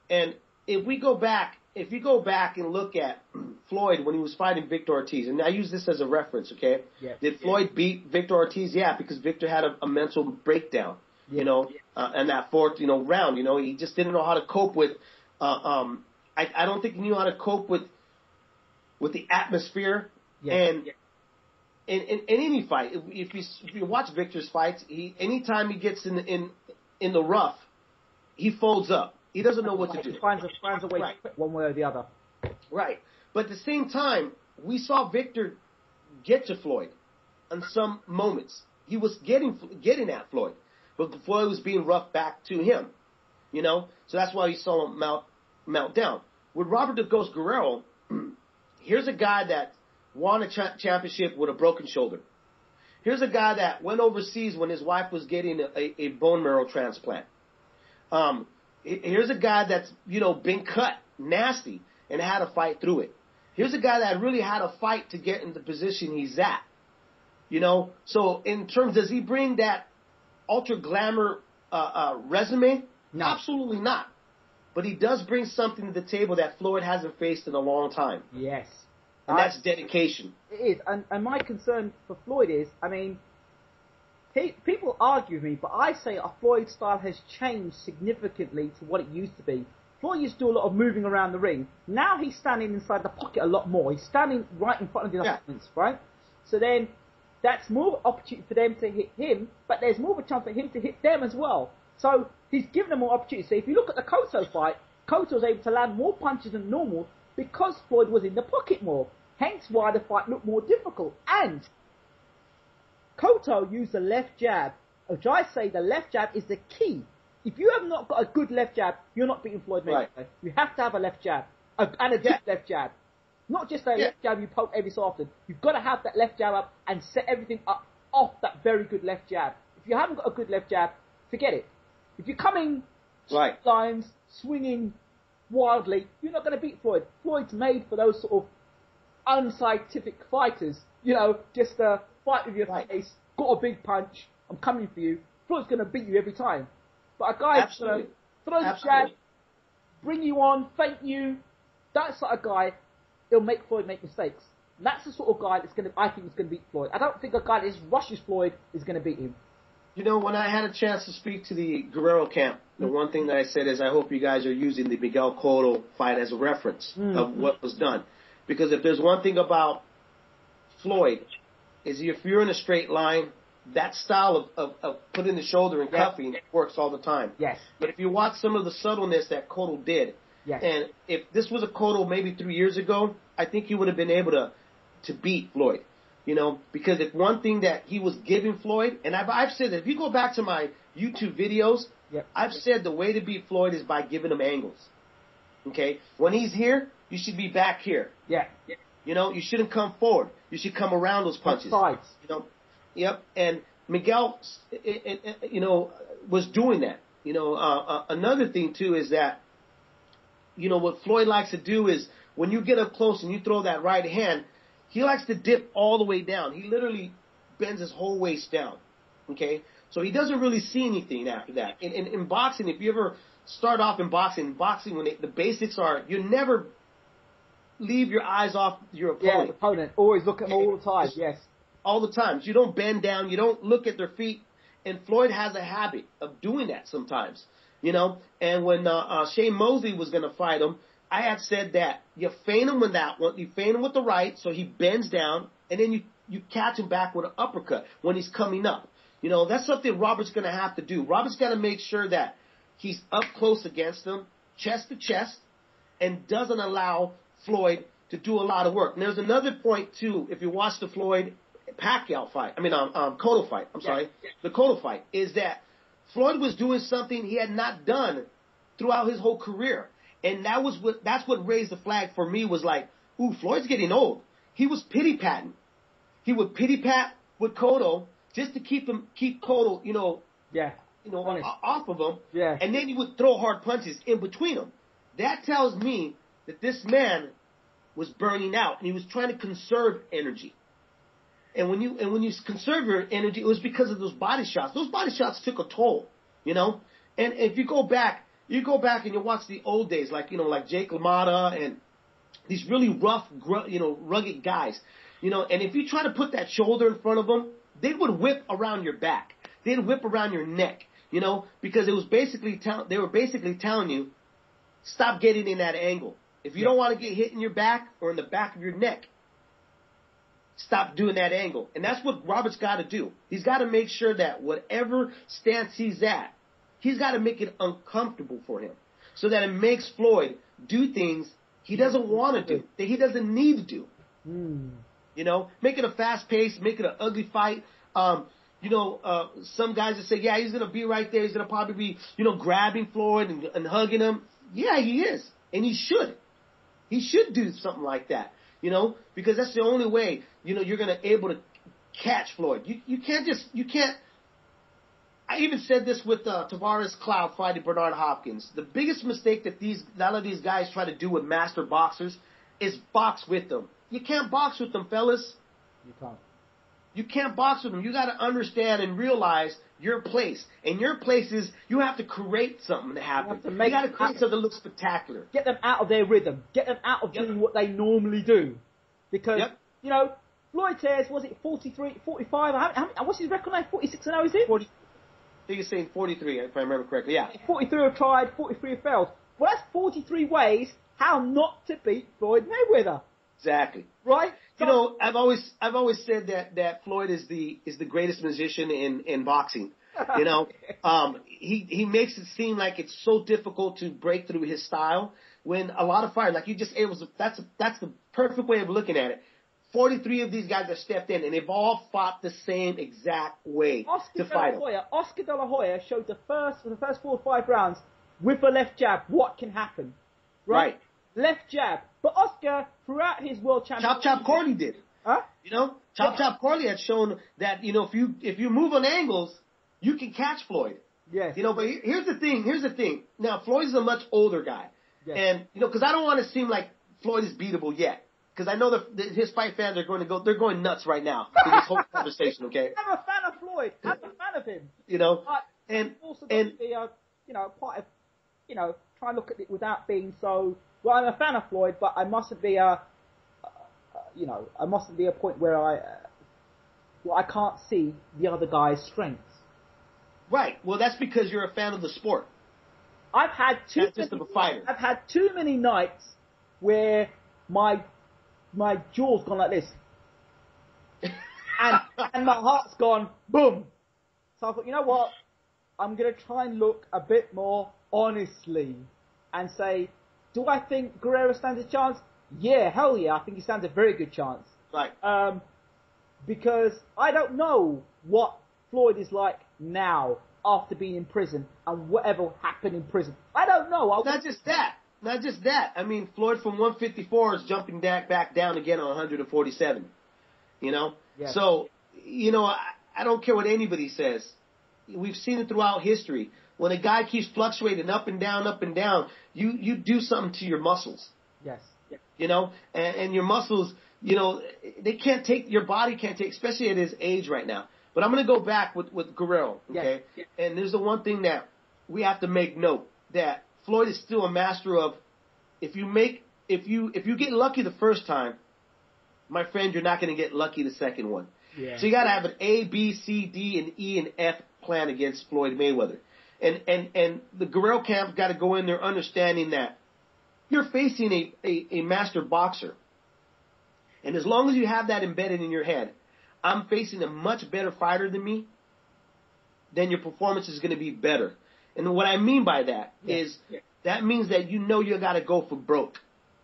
And if you go back and look at Floyd when he was fighting Victor Ortiz, and I use this as a reference, okay? Yeah. Did Floyd beat Victor Ortiz? Yeah, because Victor had a mental breakdown, in that fourth, round. He just didn't know how to cope with. I don't think he knew how to cope with the atmosphere and. In any fight, if you watch Victor's fights, anytime he gets in the rough, he folds up. He doesn't know what to do. He finds a way to quit one way or the other. Right. But at the same time, we saw Victor get to Floyd in some moments. He was getting at Floyd, but Floyd was being rough back to him. So that's why you saw him melt down. With Robert the Ghost Guerrero, here's a guy that won a championship with a broken shoulder. Here's a guy that went overseas when his wife was getting a bone marrow transplant. Here's a guy that's, been cut nasty and had to fight through it. Here's a guy that really had to fight to get in the position he's at. So in terms, does he bring that ultra glamour resume? No. Absolutely not. But he does bring something to the table that Floyd hasn't faced in a long time. Yes. And that's dedication. It is. And my concern for Floyd is, people argue with me, but I say Floyd's style has changed significantly to what it used to be. Floyd used to do a lot of moving around the ring. Now he's standing inside the pocket a lot more. He's standing right in front of the opponents, right? So then that's more opportunity for them to hit him, but there's more of a chance for him to hit them as well. So he's given them more opportunity. So if you look at the Cotto fight, Cotto was able to land more punches than normal because Floyd was in the pocket more. Hence why the fight looked more difficult. And Cotto used the left jab, which I say the left jab is the key. If you have not got a good left jab, you're not beating Floyd Mayweather. Right. You have to have a left jab, and a good left jab. Not just a left jab you poke every so often. You've got to have that left jab up and set everything up off that very good left jab. If you haven't got a good left jab, forget it. If you're coming straight lines, swinging wildly, you're not going to beat Floyd. Floyd's made for those sort of unscientific fighters, just fight with your face, got a big punch, I'm coming for you. Floyd's going to beat you every time. But a guy that's going to throw the jab, bring you on, feint you, that sort of guy, he'll make Floyd make mistakes. And that's the sort of guy I think is going to beat Floyd. I don't think a guy that just rushes Floyd is going to beat him. When I had a chance to speak to the Guerrero camp, the one thing that I said is I hope you guys are using the Miguel Cotto fight as a reference of what was done. Because if there's one thing about Floyd, is if you're in a straight line, that style of putting the shoulder and cuffing works all the time. Yes. But if you watch some of the subtleness that Cotto did, and if this was a Cotto maybe 3 years ago, I think he would have been able to beat Floyd. Because if one thing that he was giving Floyd, and I've said that if you go back to my YouTube videos, I've said the way to beat Floyd is by giving him angles. Okay? When he's here, you should be back here. Yeah. You shouldn't come forward. You should come around those punches. Sides. Yep. And Miguel, was doing that. Another thing too is that, what Floyd likes to do is when you get up close and you throw that right hand, he likes to dip all the way down. He literally bends his whole waist down. Okay? So he doesn't really see anything after that. In boxing, if you ever start off in boxing when the basics are, you're never leave your eyes off your Yeah, opponent. opponent. Always look at them all the time. Yes. All the time. You don't bend down. You don't look at their feet. And Floyd has a habit of doing that sometimes, you know. And when Shane Mosley was going to fight him, I had said that you feint him with that one. You feint him with the right, so he bends down, and then you catch him back with an uppercut when he's coming up. You know, that's something Robert's going to have to do. Robert's got to make sure that he's up close against him, chest to chest, and doesn't allow Floyd to do a lot of work. And there's another point, too, if you watch the Floyd Pacquiao fight, Cotto fight, the Cotto fight, is that Floyd was doing something he had not done throughout his whole career. And that's what raised the flag for me, was like, ooh, Floyd's getting old. He was pity-patting. He would pity-pat with Cotto just to keep Cotto, off of him. Yeah. And then he would throw hard punches in between them. That tells me that this man was burning out, and he was trying to conserve energy. And when you conserve your energy, it was because of those body shots. Those body shots took a toll, you know. And if you go back and you watch the old days, like Jake LaMotta and these really rough, rugged guys, you know. And if you try to put that shoulder in front of them, they would whip around your back. They'd whip around your neck, you know, because it was they were basically telling you, stop getting in that angle. If you don't want to get hit in your back or in the back of your neck, stop doing that angle. And that's what Robert's got to do. He's got to make sure that whatever stance he's at, he's got to make it uncomfortable for him so that it makes Floyd do things he doesn't want to do, that he doesn't need to do. You know, make it a fast pace, make it an ugly fight. Some guys that say, yeah, he's going to be right there. He's going to probably be, grabbing Floyd and hugging him. Yeah, he is. And he should. He should do something like that, because that's the only way, you're going to able to catch Floyd. You can't. I even said this with Tavares Cloud fighting Bernard Hopkins. The biggest mistake that a lot of these guys try to do with master boxers is box with them. You can't box with them, fellas. You can't. You can't box with them. You got to understand and realize your place. And your place is you have to create something to happen. You got to create something that looks spectacular. Get them out of their rhythm. Get them out of doing what they normally do. Because, Floyd Tez, was it 43, 45? What's his record now? 46-0, is it? 40. I think he's saying 43, if I remember correctly. Yeah. 43 have tried, 43 have failed. Well, that's 43 ways how not to beat Floyd Mayweather. Exactly. Right? So, I've always said that Floyd is the greatest musician in boxing. He makes it seem like it's so difficult to break through his style when a lot of fighters, like that's the perfect way of looking at it. 43 of these guys have stepped in, and they've all fought the same exact way to fight him. Oscar De La Hoya showed the first 4 or 5 rounds with a left jab what can happen. Right? Left jab. But Oscar, throughout his world championship... Chop Corley did. Huh? Chop Corley had shown that, if you move on angles, you can catch Floyd. Yes. But here's the thing. Now, Floyd's a much older guy. Yes. And, because I don't want to seem like Floyd is beatable yet. Because I know his fight fans are they're going nuts right now in this whole conversation, okay? I'm a fan of Floyd. I'm a fan of him. But, and also be part of, try and look at it without being so, well, I'm a fan of Floyd, but I mustn't be I mustn't be a point where I can't see the other guy's strengths. Right. Well, that's because you're a fan of the sport. I've had too many nights where my jaw's gone like this. and my heart's gone boom. So I thought, you know what? I'm going to try and look a bit more honestly and say, do I think Guerrero stands a chance? Yeah, hell yeah. I think he stands a very good chance. Right. Because I don't know what Floyd is like now after being in prison and whatever happened in prison. I don't know. Not just that. I mean, Floyd from 154 is jumping back down again on 147. Yeah. So, I don't care what anybody says. We've seen it throughout history. When a guy keeps fluctuating up and down, you do something to your muscles. Yes. And your muscles, your body can't take, especially at his age right now. But I'm going to go back with Guerrero, okay? Yes. And there's the one thing that we have to make note, that Floyd is still a master of, if you make if you get lucky the first time, my friend, you're not going to get lucky the second one. Yeah. So you got to have an A, B, C, D, and E and F plan against Floyd Mayweather. And the Guerrero camp got to go in there understanding that you're facing a master boxer. And as long as you have that embedded in your head, I'm facing a much better fighter than me, then your performance is going to be better. And what I mean by that is that means that you know you got to go for broke.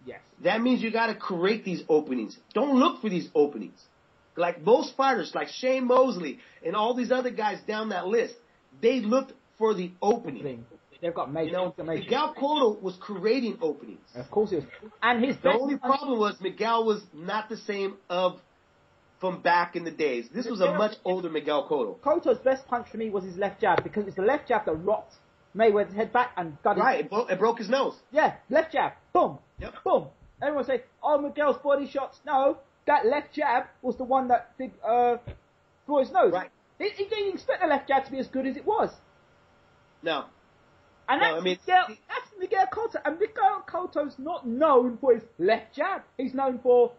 Yes. That means you got to create these openings. Don't look for these openings. Like most fighters, like Shane Mosley and all these other guys down that list, they looked for the opening. They've got major. Miguel Cotto was creating openings. Of course he was. And the only problem was Miguel was not the same from back in the days. This was a much older Miguel Cotto. Cotto's best punch for me was his left jab, because it's the left jab that rocked Mayweather's head back and got it broke his nose. Yeah, left jab. Boom. Yep. Boom. Everyone say, oh, Miguel's body shots. No, that left jab was the one that did Floyd's nose. Right. He didn't expect the left jab to be as good as it was. No. And that's Miguel Cotto. And Miguel Cotto's not known for his left jab. He's known for,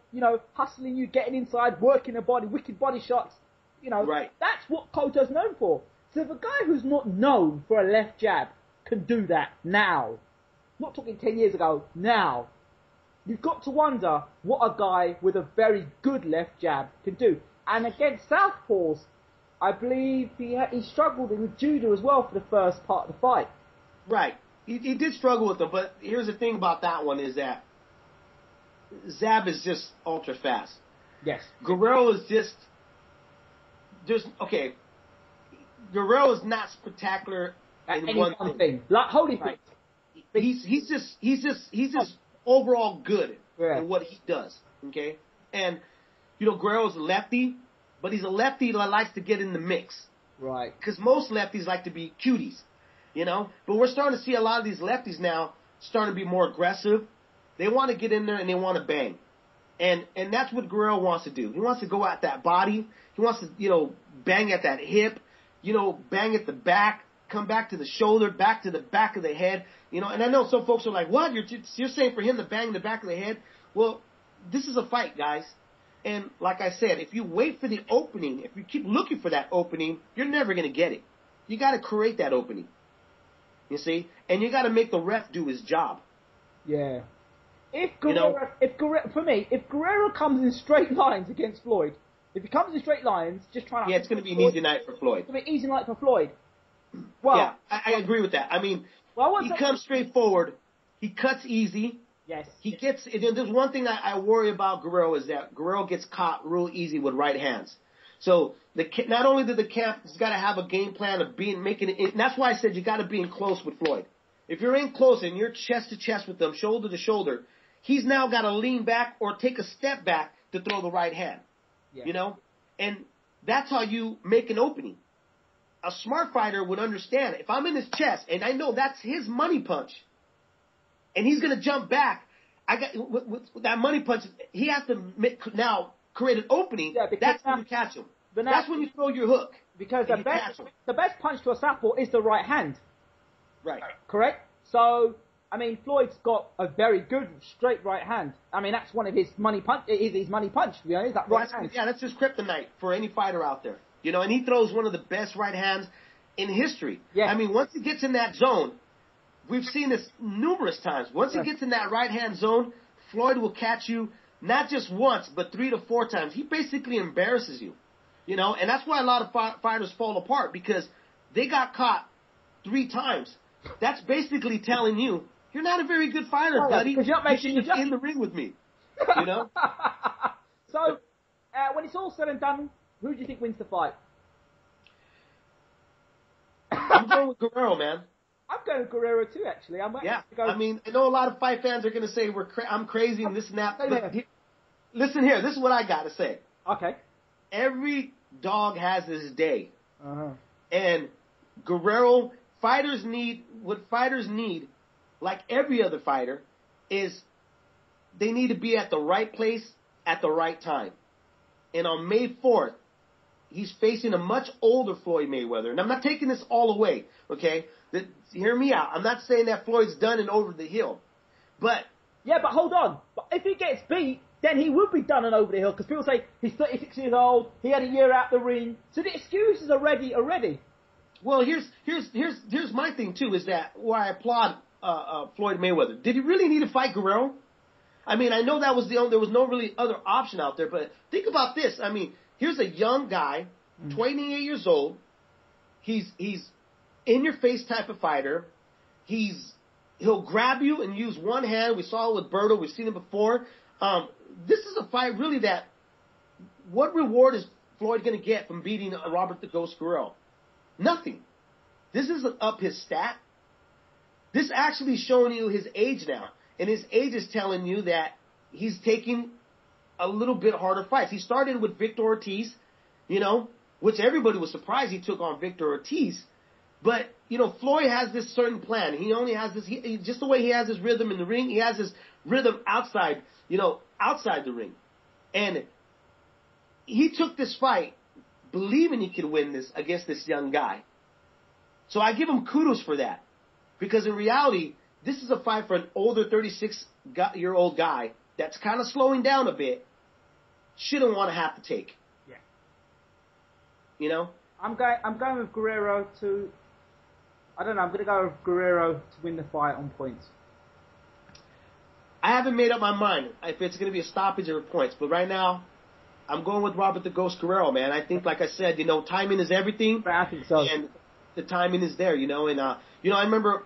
hustling you, getting inside, working the body, wicked body shots. Right. That's what Cotto's known for. So if a guy who's not known for a left jab can do that now, not talking 10 years ago, now, you've got to wonder what a guy with a very good left jab can do. And against southpaws, I believe he struggled with judo as well for the first part of the fight. Right. He did struggle with them, but here's the thing about that one is that Zab is just ultra fast. Yes. Guerrero is okay. Guerrero is not spectacular in one thing. Like holy right. He's just overall good in what he does. Okay, and Guerrero's a lefty, but he's a lefty that likes to get in the mix. Right. Because most lefties like to be cuties, But we're starting to see a lot of these lefties now starting to be more aggressive. They want to get in there and they want to bang, and that's what Guerrero wants to do. He wants to go at that body. He wants to bang at that hip. Bang at the back, come back to the shoulder, back to the back of the head, and I know some folks are like, what? You're saying for him to bang the back of the head? Well, this is a fight, guys. And like I said, if you wait for the opening, if you keep looking for that opening, you're never going to get it. You got to create that opening, you see? And you got to make the ref do his job. Yeah. If Guerrero comes in straight lines against Floyd, if he comes in straight lines, just trying to... Yeah, it's going to be an easy night for Floyd. It's going to be an easy night for Floyd. Well... Yeah, I agree with that. I mean, he comes straight forward. He cuts easy. Yes. He gets... There's one thing I worry about Guerrero is that Guerrero gets caught real easy with right hands. So, not only did the camp got to have a game plan of making it... And that's why I said you got to be in close with Floyd. If you're in close and you're chest to chest with them, shoulder to shoulder, he's now got to lean back or take a step back to throw the right hand. Yeah. And that's how you make an opening. A smart fighter would understand. If I'm in his chest and I know that's his money punch, and he's going to jump back, with that money punch, he has to now create an opening. Yeah, that's when you catch him. That's when you throw your hook. Because the best punch to a southpaw is the right hand. Right. Correct? So, Floyd's got a very good straight right hand. That's one of his money punch. His money punch, that right hand. Yeah, that's his kryptonite for any fighter out there. And he throws one of the best right hands in history. Yeah. Once he gets in that zone, we've seen this numerous times. Once he gets in that right hand zone, Floyd will catch you not just once, but 3 to 4 times. He basically embarrasses you. And that's why a lot of fighters fall apart, because they got caught 3 times. That's basically telling you, you're not a very good fighter, buddy. Because you're not making in the ring with me. So, when it's all said and done, who do you think wins the fight? I'm going with Guerrero, man. I'm going with Guerrero too, actually. I know a lot of fight fans are going to say I'm crazy and this and that. But listen here, this is what I got to say. Okay. Every dog has his day. Uh-huh. And Guerrero, what fighters need, like every other fighter, is they need to be at the right place at the right time. And on May 4th, he's facing a much older Floyd Mayweather. And I'm not taking this all away, okay? Hear me out. I'm not saying that Floyd's done and over the hill. But Yeah, but hold on. But if he gets beat, then he would be done and over the hill, because people say he's 36 years old, he had a year out the ring. So the excuses are already. Well, here's my thing too, is that where I applaud Floyd Mayweather. Did he really need to fight Guerrero? I mean, I know that was there was no really other option out there, but think about this. I mean, here's a young guy, 28 years old. He's in your face type of fighter. He'll grab you and use one hand. We saw it with Berto. We've seen it before. This is a fight really that. What reward is Floyd going to get from beating Robert the Ghost Guerrero? Nothing. This isn't up his stat. This actually is showing you his age now. And his age is telling you that he's taking a little bit harder fights. He started with Victor Ortiz, which everybody was surprised he took on Victor Ortiz. But, Floyd has this certain plan. He only has this, just the way he has his rhythm in the ring, he has his rhythm outside the ring. And he took this fight believing he could win this against this young guy. So I give him kudos for that. Because in reality, this is a fight for an older 36-year-old guy that's kind of slowing down a bit, shouldn't want to have to take. Yeah. I'm going with Guerrero to. I don't know. I'm going to go with Guerrero to win the fight on points. I haven't made up my mind if it's going to be a stoppage or points, but right now, I'm going with Robert the Ghost Guerrero, man. I think, like I said, timing is everything. I think so. And the timing is there, and I remember,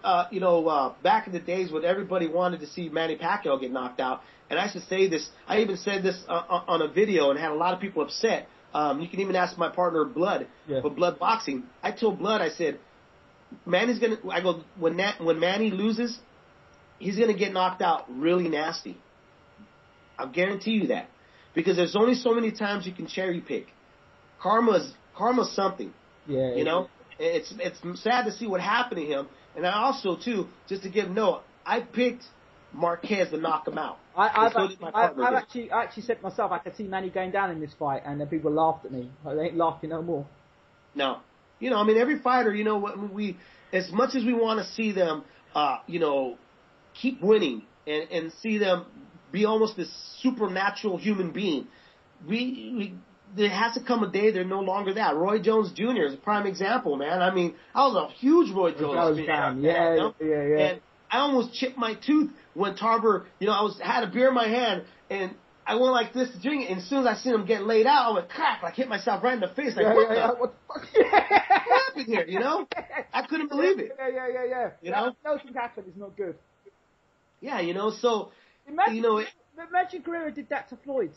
back in the days when everybody wanted to see Manny Pacquiao get knocked out, and I should say this, I even said this on a video and had a lot of people upset. You can even ask my partner Blood for Blood Boxing. I told Blood, I said, when Manny loses, he's gonna get knocked out really nasty. I'll guarantee you that, because there's only so many times you can cherry pick. Karma's something. Yeah. It's sad to see what happened to him. And I also, too, just to give note, I picked Marquez to knock him out. I've actually said to myself, I could see Manny going down in this fight, and then people laughed at me. They ain't laughing no more. No. Every fighter, as much as we want to see them, keep winning and see them be almost this supernatural human being, there has to come a day they're no longer that. Roy Jones Jr. is a prime example, man. I mean, I was a huge Roy Jones fan. Yeah. And I almost chipped my tooth when Tarver, had a beer in my hand, and I went like this to drink it, and as soon as I seen him get laid out, I went crack, hit myself right in the face, what the fuck happened here, I couldn't believe it. Yeah. Nothing happened, it's not good. Yeah, so, Imagine Guerrero did that to Floyd.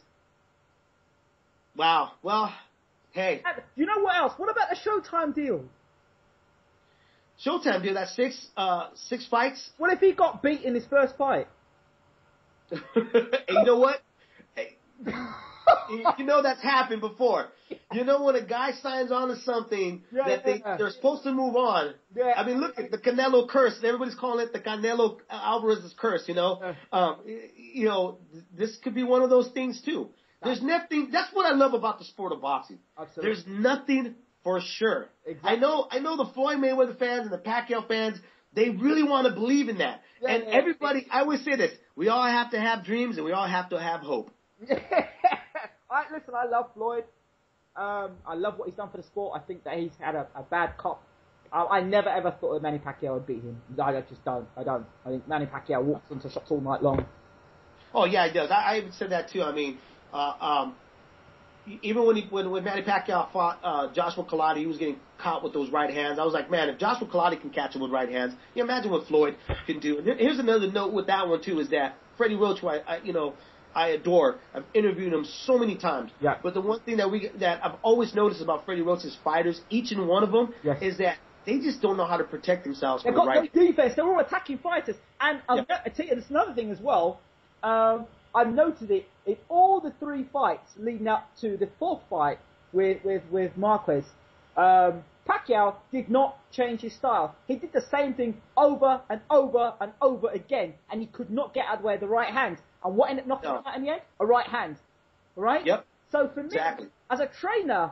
Wow. Well, hey. You know what else? What about the Showtime deal? Showtime deal, that's six fights? What if he got beat in his first fight? And you know what? Hey, that's happened before. When a guy signs on to something they're supposed to move on. Yeah. I mean, look at the Canelo curse. Everybody's calling it the Canelo Alvarez's curse, this could be one of those things too. There's nothing. That's what I love about the sport of boxing. Absolutely. There's nothing for sure. Exactly. I know the Floyd Mayweather fans and the Pacquiao fans. They really want to believe in that. Everybody. I always say this: we all have to have dreams, and we all have to have hope. Listen, I love Floyd. I love what he's done for the sport. I think that he's had a bad cop. I never ever thought that Manny Pacquiao would beat him. I just don't. I think Manny Pacquiao walks into shots all night long. Oh yeah, he does. I even said that too. I mean. Even when Manny Pacquiao fought Joshua Colati, he was getting caught with those right hands. I was like, man, if Joshua Colati can catch him with right hands, imagine what Floyd can do. And here's another note with that one too, is that Freddie Roach, who I adore. I've interviewed him so many times. Yeah. But the one thing that I've always noticed about Freddie Roach's fighters, each and one of them, is that they just don't know how to protect themselves from the right. They've got no defense. They're all attacking fighters. And I tell you, there's another thing as well. I've noted it in all the three fights leading up to the fourth fight with Marquez. Pacquiao did not change his style. He did the same thing over and over and over again, and he could not get out of the way of the right hand. And what ended up knocking him out in the end? A right hand. Right? Yep. So for me, as a trainer,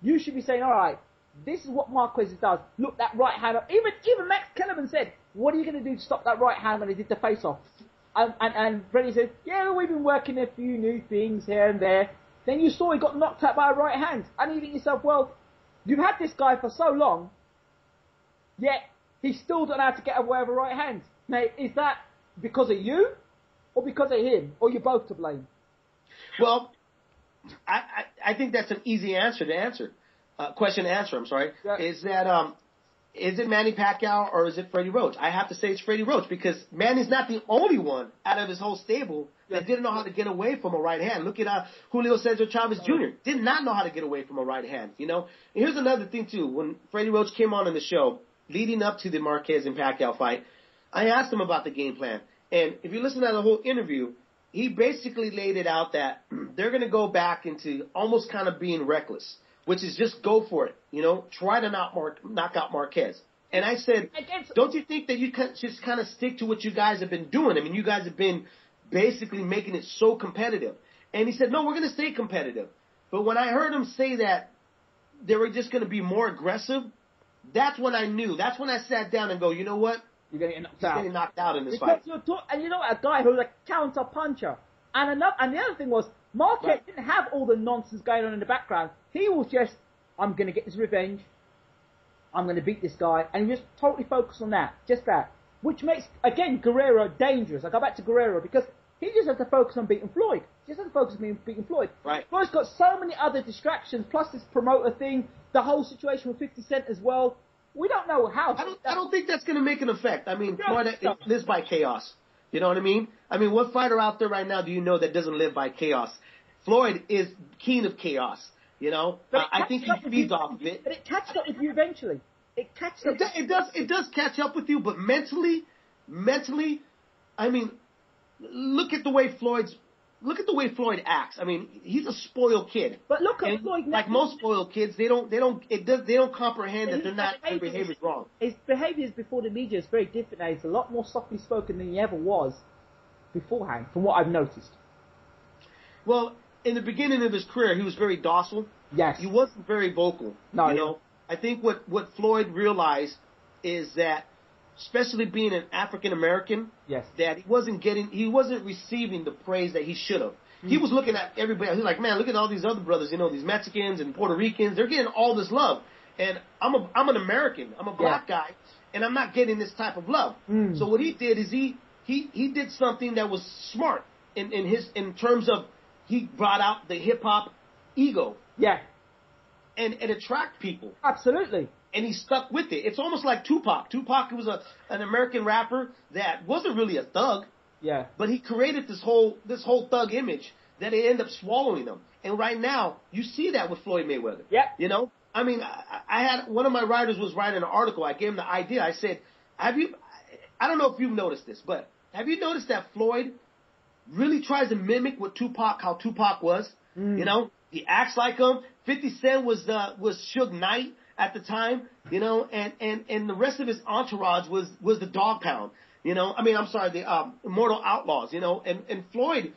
you should be saying, all right, this is what Marquez does. Look, that right hand. Even Max Kellerman said, what are you going to do to stop that right hand when he did the face-off? And Freddie said, yeah, we've been working a few new things here and there. Then you saw he got knocked out by a right hand. And you think to yourself, well, you've had this guy for so long, yet he still don't know how to get away with a right hand. Now, is that because of you or because of him? Or you're both to blame? Well, I think that's an easy answer to answer. Question to answer, I'm sorry. Yeah. Is it Manny Pacquiao or is it Freddie Roach? I have to say it's Freddie Roach because Manny's not the only one out of his whole stable that didn't know how to get away from a right hand. Look at Julio Cesar Chavez Jr. did not know how to get away from a right hand, you know. And here's another thing, too. When Freddie Roach came on in the show, leading up to the Marquez and Pacquiao fight, I asked him about the game plan. And if you listen to the whole interview, he basically laid it out that they're going to go back into almost kind of being reckless, which is just go for it, you know, try to knock out Marquez. And I said, don't you think that you can just kind of stick to what you guys have been doing? I mean, you guys have been basically making it so competitive. And he said, no, we're going to stay competitive. But when I heard him say that they were just going to be more aggressive, that's when I knew. That's when I sat down and go, you know what? You're going to get knocked He's out. getting knocked out in this Because fight. and you know what? A guy who's a counter puncher. And the other thing was, Marquez didn't have all the nonsense going on in the background. He was just, I'm going to get this revenge. I'm going to beat this guy. And he just totally focused on that. Just that. Which makes, again, Guerrero dangerous. I go back to Guerrero because he just has to focus on beating Floyd. He just has to focus on beating Floyd. Right. Floyd's got so many other distractions, plus this promoter thing, the whole situation with 50 Cent as well. We don't know how. I don't think that's going to make an effect. I mean, Floyd lives by chaos. You know what I mean? I mean, what fighter out there right now do you know that doesn't live by chaos? Floyd is king of chaos. You know, I think he feeds off of it. But it catches up with you eventually. It catches up. It does catch up with you, but mentally, I mean, look at the way Floyd acts. I mean, he's a spoiled kid. But look at Floyd. Like most spoiled kids, they don't comprehend that their behavior is wrong. His behaviors before the media is very different now. He's a lot more softly spoken than he ever was beforehand, from what I've noticed. Well, in the beginning of his career, he was very docile. Yes. He wasn't very vocal. No. You know, I think what Floyd realized is that, especially being an African American, yes, that he wasn't receiving the praise that he should have. He was looking at everybody. He was like, man, look at all these other brothers. You know, these Mexicans and Puerto Ricans. They're getting all this love, and I'm an American. I'm a black guy, and I'm not getting this type of love. So what he did is he did something that was smart in terms of he brought out the hip hop ego. Yeah. And attract people. Absolutely. And he stuck with it. It's almost like Tupac. Tupac was an American rapper that wasn't really a thug. Yeah. But he created this whole thug image that it ended up swallowing him. And right now, you see that with Floyd Mayweather. Yeah. You know? I mean, I had one of my writers was writing an article. I gave him the idea. I said, I don't know if you've noticed this, but have you noticed that Floyd really tries to mimic how Tupac was? You know? He acts like him. 50 Cent was Suge Knight at the time, you know, and the rest of his entourage was the Dog Pound, you know. I mean, I'm sorry, the Immortal Outlaws, you know. And Floyd,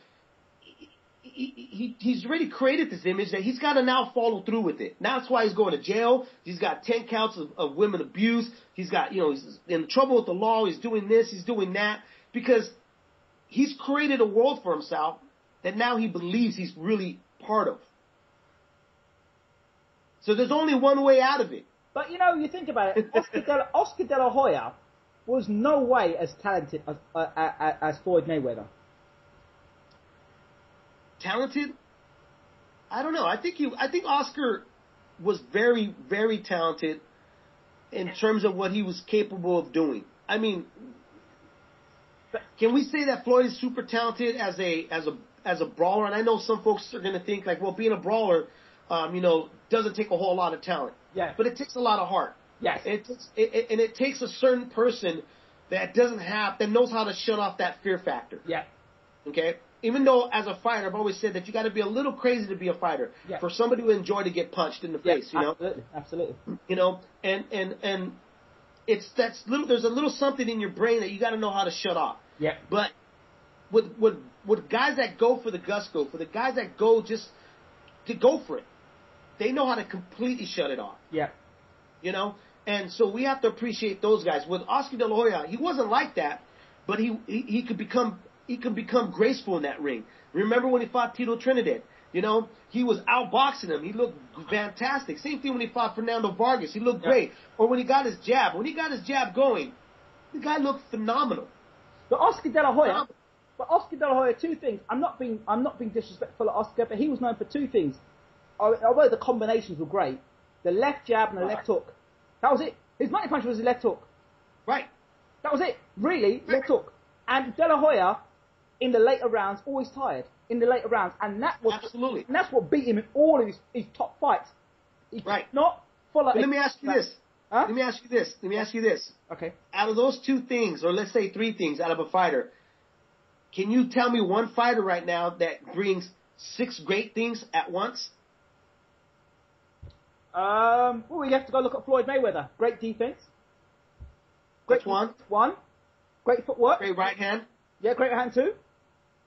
he's already created this image that he's got to now follow through with it. Now that's why he's going to jail. He's got 10 counts of women abuse. He's got, you know, he's in trouble with the law. He's doing this. He's doing that because he's created a world for himself that now he believes he's really part of. So there's only one way out of it. But, you know, you think about it, Oscar De La Hoya was no way as talented as Floyd Mayweather. Talented? I don't know. I think Oscar was very, very talented in terms of what he was capable of doing. I mean, can we say that Floyd is super talented as a brawler? And I know some folks are going to think like, well, being a brawler, you know, doesn't take a whole lot of talent. Yeah. But it takes a lot of heart. Yes. It takes a certain person that knows how to shut off that fear factor. Yeah. Okay? Even though as a fighter, I've always said that you got to be a little crazy to be a fighter. Yeah. For somebody to enjoy to get punched in the face, you know? Absolutely. You know, and there's a little something in your brain that you got to know how to shut off. Yeah. But with guys that go for the gusto, for the guys that go just to go for it, they know how to completely shut it off. Yeah. You know? And so we have to appreciate those guys. With Oscar De La Hoya, he wasn't like that, but he could become he can become graceful in that ring. Remember when he fought Tito Trinidad? You know, he was outboxing him. He looked fantastic. Same thing when he fought Fernando Vargas. He looked great. Or when he got his jab. When he got his jab going, the guy looked phenomenal. But Oscar De La Hoya, two things. I'm not being disrespectful of Oscar, but he was known for two things. Although the combinations were great, the left jab and the left hook. That was it. His money punch was his left hook. Right. That was it. Really, left hook. And De La Hoya, in the later rounds, always tired. In the later rounds. And that was absolutely. And that's what beat him in all of his top fights. He could not follow. But let me ask you this. Huh? Let me ask you this. Okay. Out of those two things, or let's say three things out of a fighter, can you tell me one fighter right now that brings 6 great things at once? Well, we have to go look at Floyd Mayweather. Great defense. Great one. Great footwork. Great right hand. Yeah, great hand too.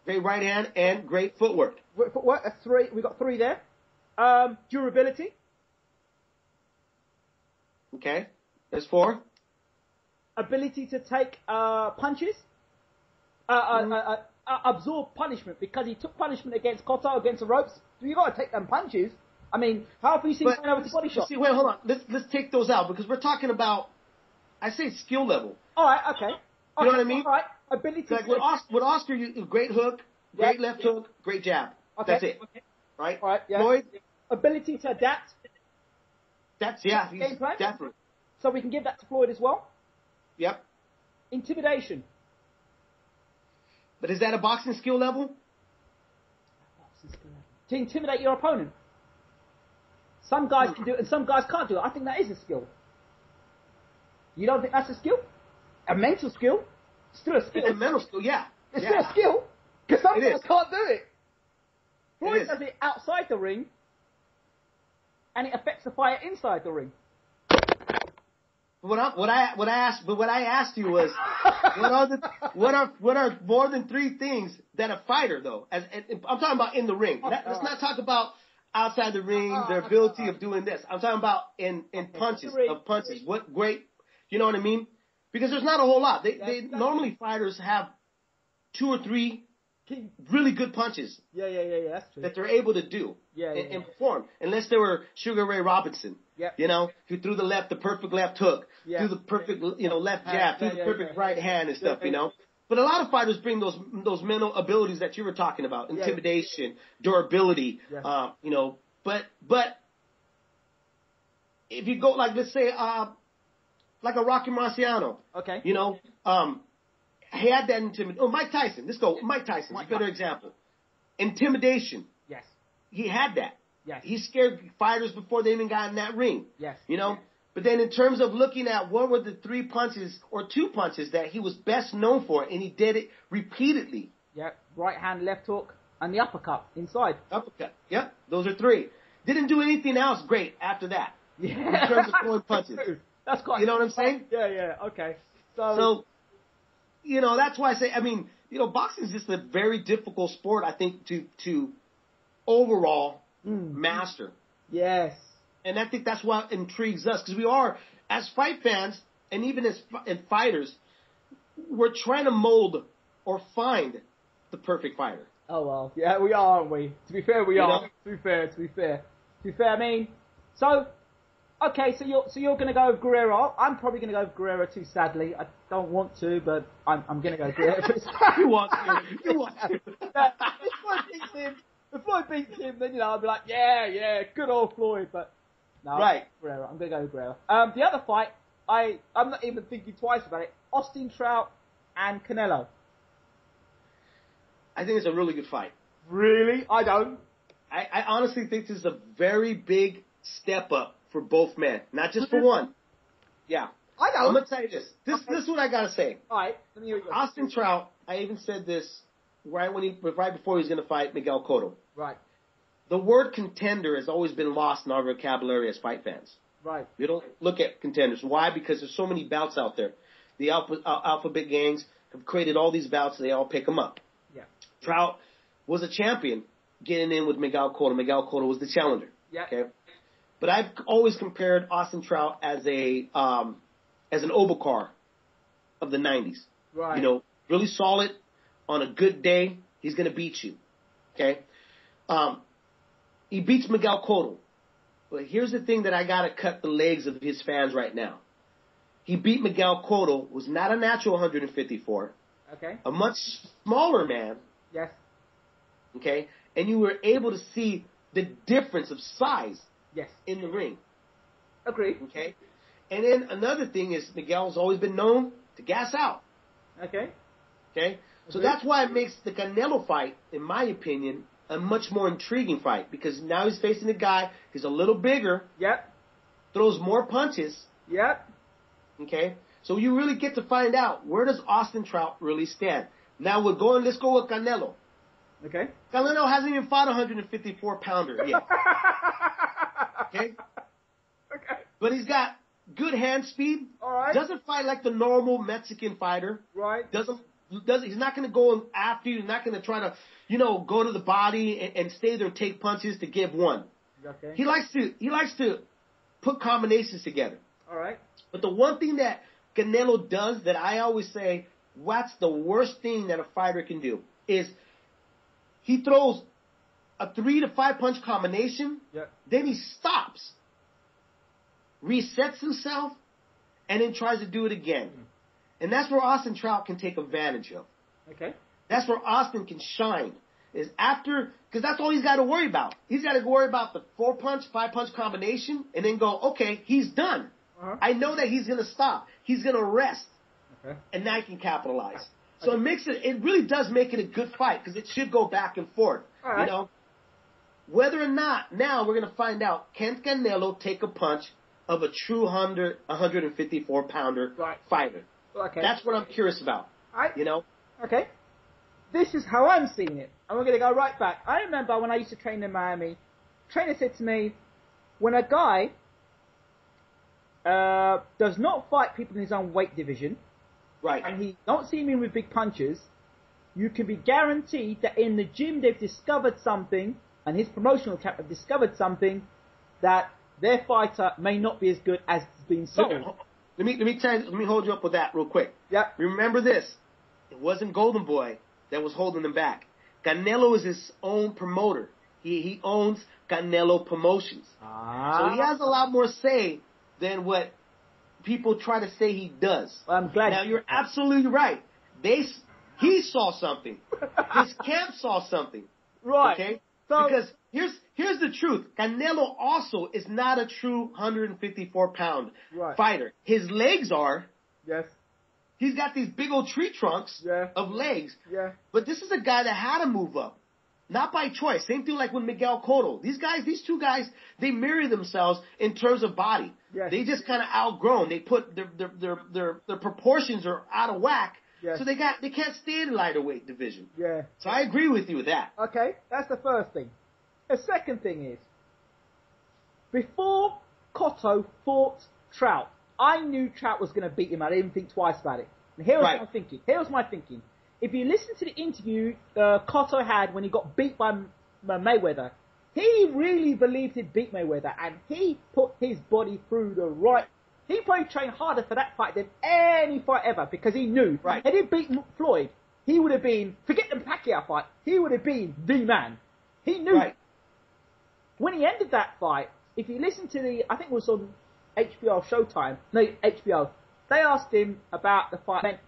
Great right hand and great footwork. Great footwork. That's 3. We got 3 there. Durability. Okay. There's 4. Ability to take punches. Absorb punishment, because he took punishment against Cotto, against the ropes. So you got to take them punches. I mean, how have you seen him over the body shot? See, wait, hold on. Let's take those out, because we're talking about, I say skill level. All right, okay. You know what I mean? All right, ability. Like with Oscar, great hook, great left hook, great jab. Okay. That's it. Okay. Right? All right. Yeah. Floyd. Ability to adapt. He's game plan. definitely. So we can give that to Floyd as well. Yep. Intimidation. But is that a boxing skill level? To intimidate your opponent. Some guys can do it and some guys can't do it. I think that is a skill. You don't think that's a skill? A mental skill? Still a skill. It's a mental skill, yeah. It's still a skill. Because some guys can't do it. Floyd It does it outside the ring, and it affects the fighter inside the ring. What I asked you was, what are more than 3 things that a fighter though? I'm talking about in the ring. Let's not talk about outside the ring, their ability of doing this. I'm talking about in punches. What great, you know what I mean? Because there's not a whole lot. They normally fighters have 2 or 3 really good punches. Yeah, that's true. That they're able to do and perform. Unless they were Sugar Ray Robinson, you know, who threw the perfect left hook, threw the perfect, left jab, threw the perfect right hand and stuff, you know. But a lot of fighters bring those mental abilities that you were talking about, intimidation, durability, you know. But if you go like, let's say, like a Rocky Marciano, you know, he had that intimidation. Oh, Mike Tyson. Let's go. Mike Tyson. A better example. Intimidation. Yes. He had that. Yes. He scared fighters before they even got in that ring. Yes. You know? But then in terms of looking at what were the 3 punches or 2 punches that he was best known for, and he did it repeatedly. Yeah. Right hand, left hook, and the uppercut inside. Uppercut. Yep. Those are 3. Didn't do anything else great after that. Yeah. In terms of throwing punches. That's quite. You know what I'm saying? Yeah. Okay. So, you know, that's why I say, I mean, you know, boxing is just a very difficult sport, I think, to overall master. Yes. And I think that's what intrigues us, because we are, as fight fans, and even as fighters, we're trying to mold or find the perfect fighter. Oh, well. Yeah, we are, aren't we? To be fair, we are. To be fair, I mean, so... Okay, so you're going to go with Guerrero. I'm probably going to go with Guerrero too, sadly. I don't want to, but I'm going to go with Guerrero. You want to. If Floyd beats him, then, you know, I'll be like, yeah, good old Floyd. But no, Guerrero. I'm going to go with Guerrero. The other fight, I'm not even thinking twice about it. Austin Trout and Canelo. I think it's a really good fight. Really? I don't. I honestly think this is a very big step up for both men, not just for one. Yeah. I know. I'm going to tell you this. This is what I got to say. All right. Let me hear you. Austin Trout, I even said this right before he was going to fight Miguel Cotto. Right. The word contender has always been lost in our vocabulary as fight fans. Right. We don't look at contenders. Why? Because there's so many bouts out there. The alphabet gangs have created all these bouts, and they all pick them up. Yeah. Trout was a champion getting in with Miguel Cotto. Miguel Cotto was the challenger. Yeah. Okay. But I've always compared Austin Trout as an Obakar of the 90s. Right. You know, really solid, on a good day, he's going to beat you. Okay? He beats Miguel Cotto. But here's the thing that I got to cut the legs of his fans right now. He beat Miguel Cotto, was not a natural 154. Okay. A much smaller man. Yes. Okay? And you were able to see the difference of size Yes. in the ring. Agreed. Okay? And then another thing is Miguel's always been known to gas out. Okay. Okay? So Agreed. that's why it makes the Canelo fight, in my opinion, a much more intriguing fight. Because now he's facing a guy who's a little bigger, Yep. throws more punches. Yep. Okay? So you really get to find out, where does Austin Trout really stand? Now let's go with Canelo. Okay. Canelo hasn't even fought a 154-pounder yet. Okay? Okay. But he's got good hand speed. All right. Doesn't fight like the normal Mexican fighter. Right. He's not going to go after you. He's not going to try to, go to the body and stay there and take punches to give one. Okay. He likes to put combinations together. All right. But the one thing that Canelo does that I always say, what's the worst thing that a fighter can do is he throws a 3 to 5 punch combination. Yep. Then he stops, resets himself, and then tries to do it again. And that's where Austin Trout can take advantage of. Okay. That's where Austin can shine. Is after, because that's all he's got to worry about. He's got to worry about the 4-punch, 5-punch combination, and then go, okay, he's done. Uh-huh. I know that he's going to stop. He's going to rest. Okay. And now he can capitalize. So it really does make it a good fight because it should go back and forth. All right. Whether or not, now we're going to find out, can Canelo take a punch of a true 154-pounder fighter? Okay. That's what I'm curious about. All right. You know? Okay. This is how I'm seeing it. And we're going to go right back. I remember when I used to train in Miami, trainer said to me, when a guy does not fight people in his own weight division, Right. and he don't see him in with big punches, you can be guaranteed that in the gym they've discovered something, and his promotional camp have discovered something, that their fighter may not be as good as it's been sold. Let me hold you up with that real quick. Yep. Remember this. It wasn't Golden Boy that was holding him back. Canelo is his own promoter. He owns Canelo Promotions. So he has a lot more say than what people try to say he does. Well, I'm glad. Now, you're absolutely right. He saw something. His camp saw something. Right. Okay? So, because here's the truth. Canelo also is not a true 154-pound fighter. His legs are. Yes. He's got these big old tree trunks of legs. Yeah. But this is a guy that had to move up. Not by choice. Same thing like with Miguel Cotto. These two guys, they mirror themselves in terms of body. Yes. They just kind of outgrown. They put their proportions are out of whack. Yes. So they can't stay in the lighter weight division. Yeah. So I agree with you with that. Okay, that's the first thing. The second thing is, before Cotto fought Trout, I knew Trout was going to beat him. I didn't think twice about it. And here was my thinking. If you listen to the interview Cotto had when he got beat by Mayweather, he really believed he'd beat Mayweather, and he put his body through the right. He probably trained harder for that fight than any fight ever because he knew. Right. Had he beaten Floyd, he would have been, forget the Pacquiao fight, he would have been the man. He knew. Right. When he ended that fight, if you listen to I think it was on HBO Showtime, no, HBO, they asked him about the fight.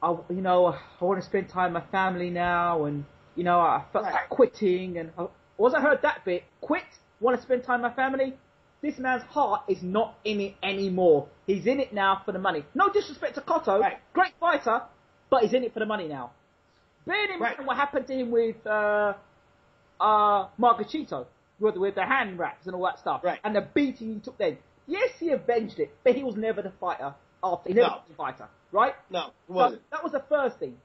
I want to spend time with my family now, and, I felt like quitting, and once I heard that bit, quit, want to spend time with my family, this man's heart is not in it anymore. He's in it now for the money. No disrespect to Cotto, great fighter, but he's in it for the money now. Bearing in mind what happened to him with Margachito, with the hand wraps and all that stuff, and the beating he took then. Yes, he avenged it, but he was never the fighter after. He never was the fighter, right? No, he wasn't. So that was the first thing.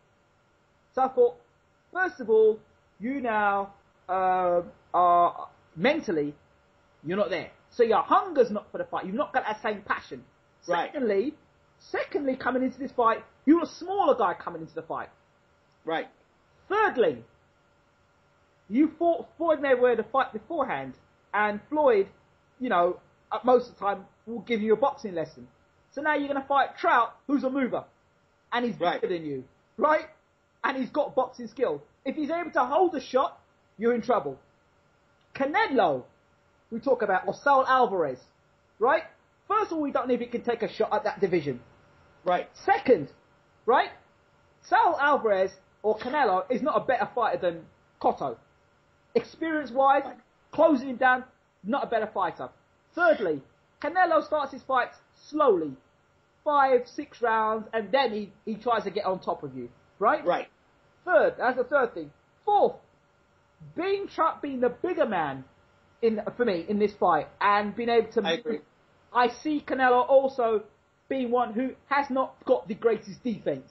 So I thought, first of all, you now are mentally, you're not there. So your hunger's not for the fight. You've not got that same passion. Secondly, coming into this fight, you're a smaller guy coming into the fight. Right. Thirdly, you fought Floyd Mayweather fight beforehand, and Floyd, most of the time will give you a boxing lesson. So now you're going to fight Trout, who's a mover, and he's bigger than you. right? And he's got boxing skill. If he's able to hold a shot, you're in trouble. Canelo, we talk about, or Saul Alvarez, right? First of all, we don't know if he can take a shot at that division. Right. Second, right? Saul Alvarez or Canelo is not a better fighter than Cotto. Experience-wise, closing him down, not a better fighter. Thirdly, Canelo starts his fights slowly. 5, 6 rounds, and then he tries to get on top of you. Right? Right. Third, that's the third thing. Fourth, being the bigger man for me in this fight and being able to... I agree. I see Canelo also being one who has not got the greatest defense.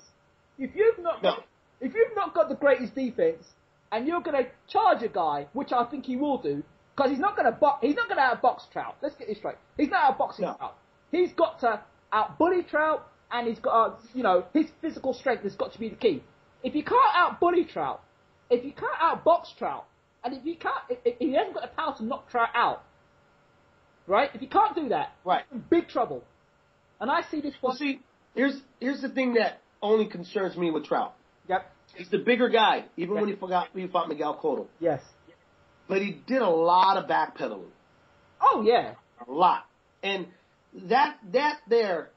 If you've not got the greatest defense and you're going to charge a guy, which I think he will do, because he's not going to outbox Trout. Let's get this straight. He's not outboxing Trout. He's got to outbully Trout, and he's got his physical strength has got to be the key. If you can't outbully Trout, if you can't outbox Trout, and if he hasn't got the power to knock Trout out, right? If you can't do that, right, you're in big trouble. And I see this one. Well, see, here's the thing that only concerns me with Trout. Yep. He's the bigger guy, even when he fought Miguel Cotto. Yes. But he did a lot of backpedaling. Oh yeah. A lot. And that there,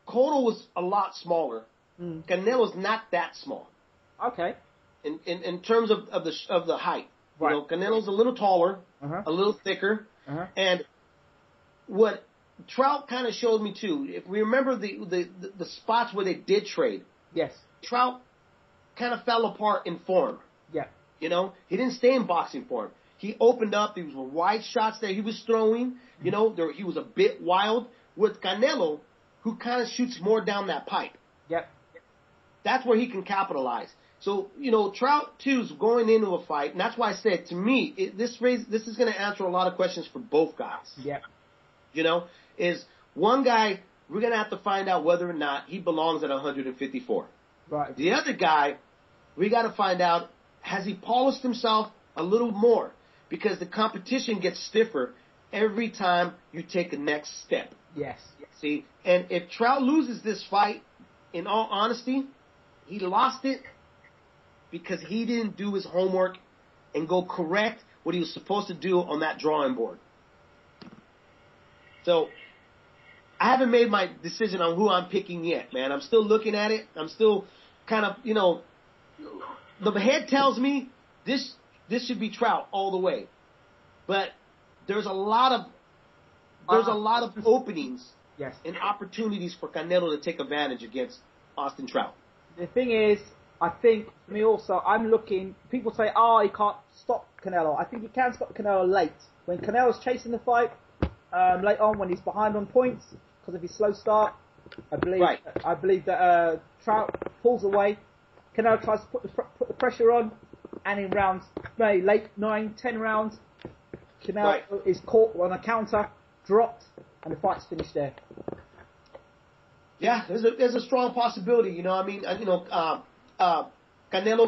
Cotto was a lot smaller. Canelo's not that small. Okay. In terms of the height. Right. You know, Canelo's a little taller, a little thicker, and what Trout kind of showed me too. If we remember the spots where they did trade, yes, Trout kind of fell apart in form. Yeah. You know, he didn't stay in boxing form. He opened up. There were wide shots that he was throwing. You know, he was a bit wild. With Canelo, who kind of shoots more down that pipe. Yep. That's where he can capitalize. So, you know, Trout, too, is going into a fight, and that's why I said, to me, this is going to answer a lot of questions for both guys. Yeah. You know, is one guy, we're going to have to find out whether or not he belongs at 154. Right. The other guy, we got to find out, has he polished himself a little more? Because the competition gets stiffer every time you take a next step. Yes. See, and if Trout loses this fight, in all honesty, he lost it because he didn't do his homework and go correct what he was supposed to do on that drawing board. So, I haven't made my decision on who I'm picking yet, man. I'm still looking at it. I'm still kind of, you know, the head tells me this should be Trout all the way. But there's a lot of openings and opportunities for Canelo to take advantage against Austin Trout. The thing is, I think, for me also, I'm looking, people say, he can't stop Canelo. I think he can stop Canelo late. When Canelo's chasing the fight, late on when he's behind on points, because of his slow start, I believe that Trout pulls away. Canelo tries to put the pressure on, and in rounds, maybe late 9, 10 rounds, Canelo is caught on a counter, dropped, and the fight's finished there. Yeah, there's a strong possibility. You know, I mean, Canelo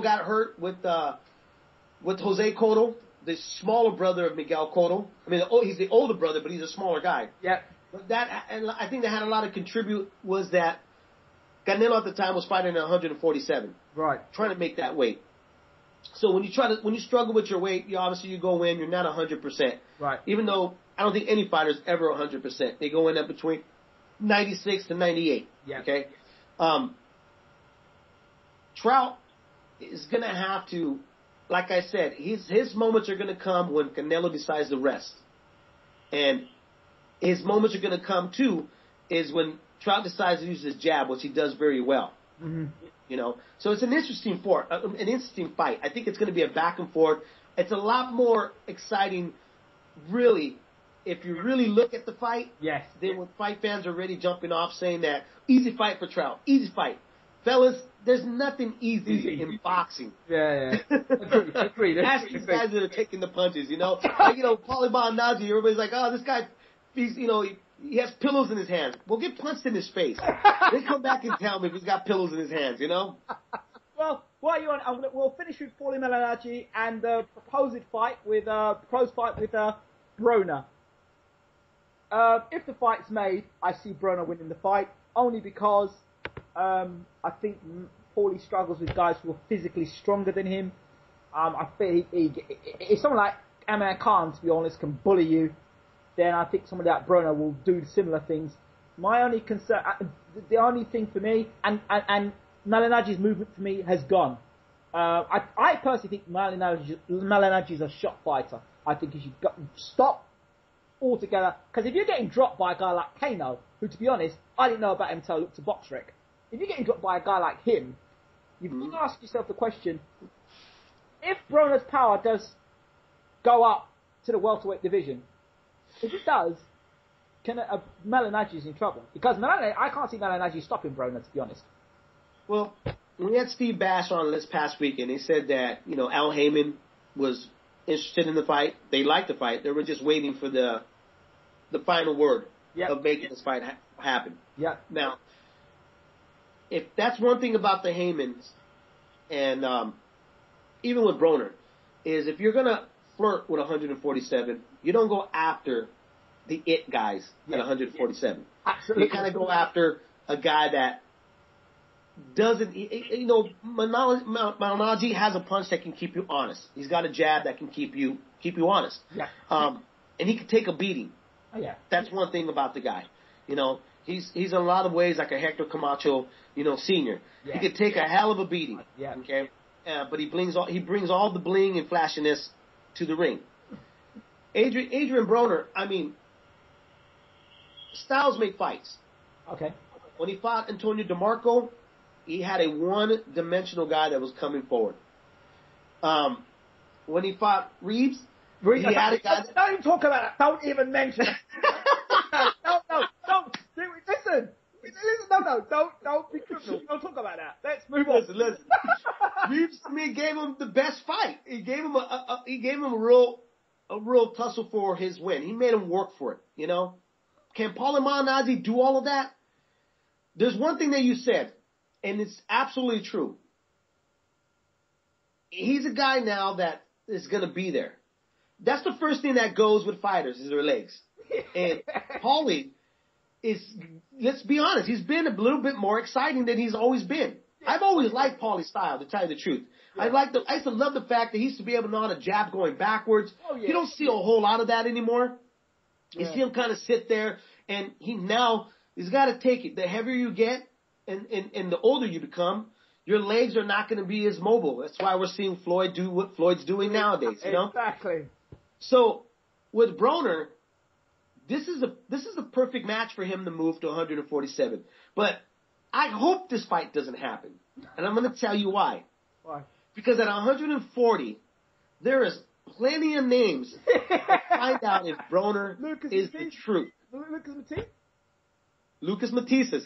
got hurt with Jose Cotto, the smaller brother of Miguel Cotto. I mean, he's the older brother, but he's a smaller guy. Yeah. But and I think that had a lot to contribute was that Canelo at the time was fighting at 147. Right. Trying to make that weight. So when you struggle with your weight, obviously you go in, you're not 100%. Right. Even though I don't think any fighter's ever 100%. They go in at between 96 to 98. Yeah. Okay. Trout is gonna have to, like I said, his moments are gonna come when Canelo decides to rest, and his moments are gonna come too is when Trout decides to use his jab, which he does very well. Mm-hmm. You know, so it's an interesting fight. I think it's going to be a back and forth. It's a lot more exciting, really, if you really look at the fight. Yes. Then when fight fans are already jumping off saying that easy fight for Trout, easy fight, fellas. There's nothing easy in boxing. Yeah. Agreed. Ask these guys that are taking the punches. You know, like, Paulie Malignaggi. Everybody's like, this guy, he has pillows in his hands. Well, get punched in his face. Then come back and tell me if he's got pillows in his hands, you know? Well, while you're on, we'll finish with Paulie Malignaggi and the proposed fight with Broner. If the fight's made, I see Broner winning the fight, only because I think Paulie struggles with guys who are physically stronger than him. I think if someone like Amir Khan, to be honest, can bully you, then I think someone like Broner will do similar things. My only concern, the only thing for me, and Malinagi's movement for me has gone. I personally think Malinagi's a shot fighter. I think he should stop altogether. Because if you're getting dropped by a guy like Kano, who, to be honest, I didn't know about him until I looked at BoxRec. If you're getting dropped by a guy like him, you've got to ask yourself the question, if Broner's power does go up to the welterweight division, if it does, Malinagi's in trouble. Because I can't see Malinagi stopping Broner, to be honest. Well, we had Steve Bass on this past week, and he said that, Al Heyman was interested in the fight. They liked the fight. They were just waiting for the final word of making this fight happen. Yeah. Now, if that's one thing about the Heymans, and even with Broner, is if you're going to flirt with 147, you don't go after the it guys at 147. Absolutely. You kind of go after a guy that doesn't, Malinaji has a punch that can keep you honest. He's got a jab that can keep you honest. Yeah. And he can take a beating. Oh, yeah. That's one thing about the guy. He's in a lot of ways like a Hector Camacho, Senior. Yeah. He could take a hell of a beating. Yeah. Okay. But he brings all the bling and flashiness to the ring. Adrian Broner, styles make fights. Okay. When he fought Antonio DeMarco, he had a one-dimensional guy that was coming forward. When he fought Reeves, he had a guy. Don't even talk about it. Don't even mention it. No, don't. Listen. No, don't be criminal. Don't talk about that. Let's move on. Listen. Reeves, to me, gave him the best fight. He gave him a real tussle for his win. He made him work for it. Can Paulie Malignaggi do all of that? There's one thing that you said, and it's absolutely true. He's a guy now that is going to be there. That's the first thing that goes with fighters is their legs. And Paulie is, let's be honest, he's been a little bit more exciting than he's always been. I've always liked Paulie's style, to tell you the truth. Yeah. I used to love the fact that he used to be able to know how to jab going backwards. Oh, yeah. You don't see a whole lot of that anymore. Yeah. You see him kind of sit there, and he's got to take it. The heavier you get and the older you become, your legs are not going to be as mobile. That's why we're seeing Floyd do what Floyd's doing nowadays. Exactly. So with Broner, this is a perfect match for him to move to 147. But I hope this fight doesn't happen, and I'm going to tell you why. Why? Because at 140, there is plenty of names to find out if Broner is the truth. Lucas Matissas.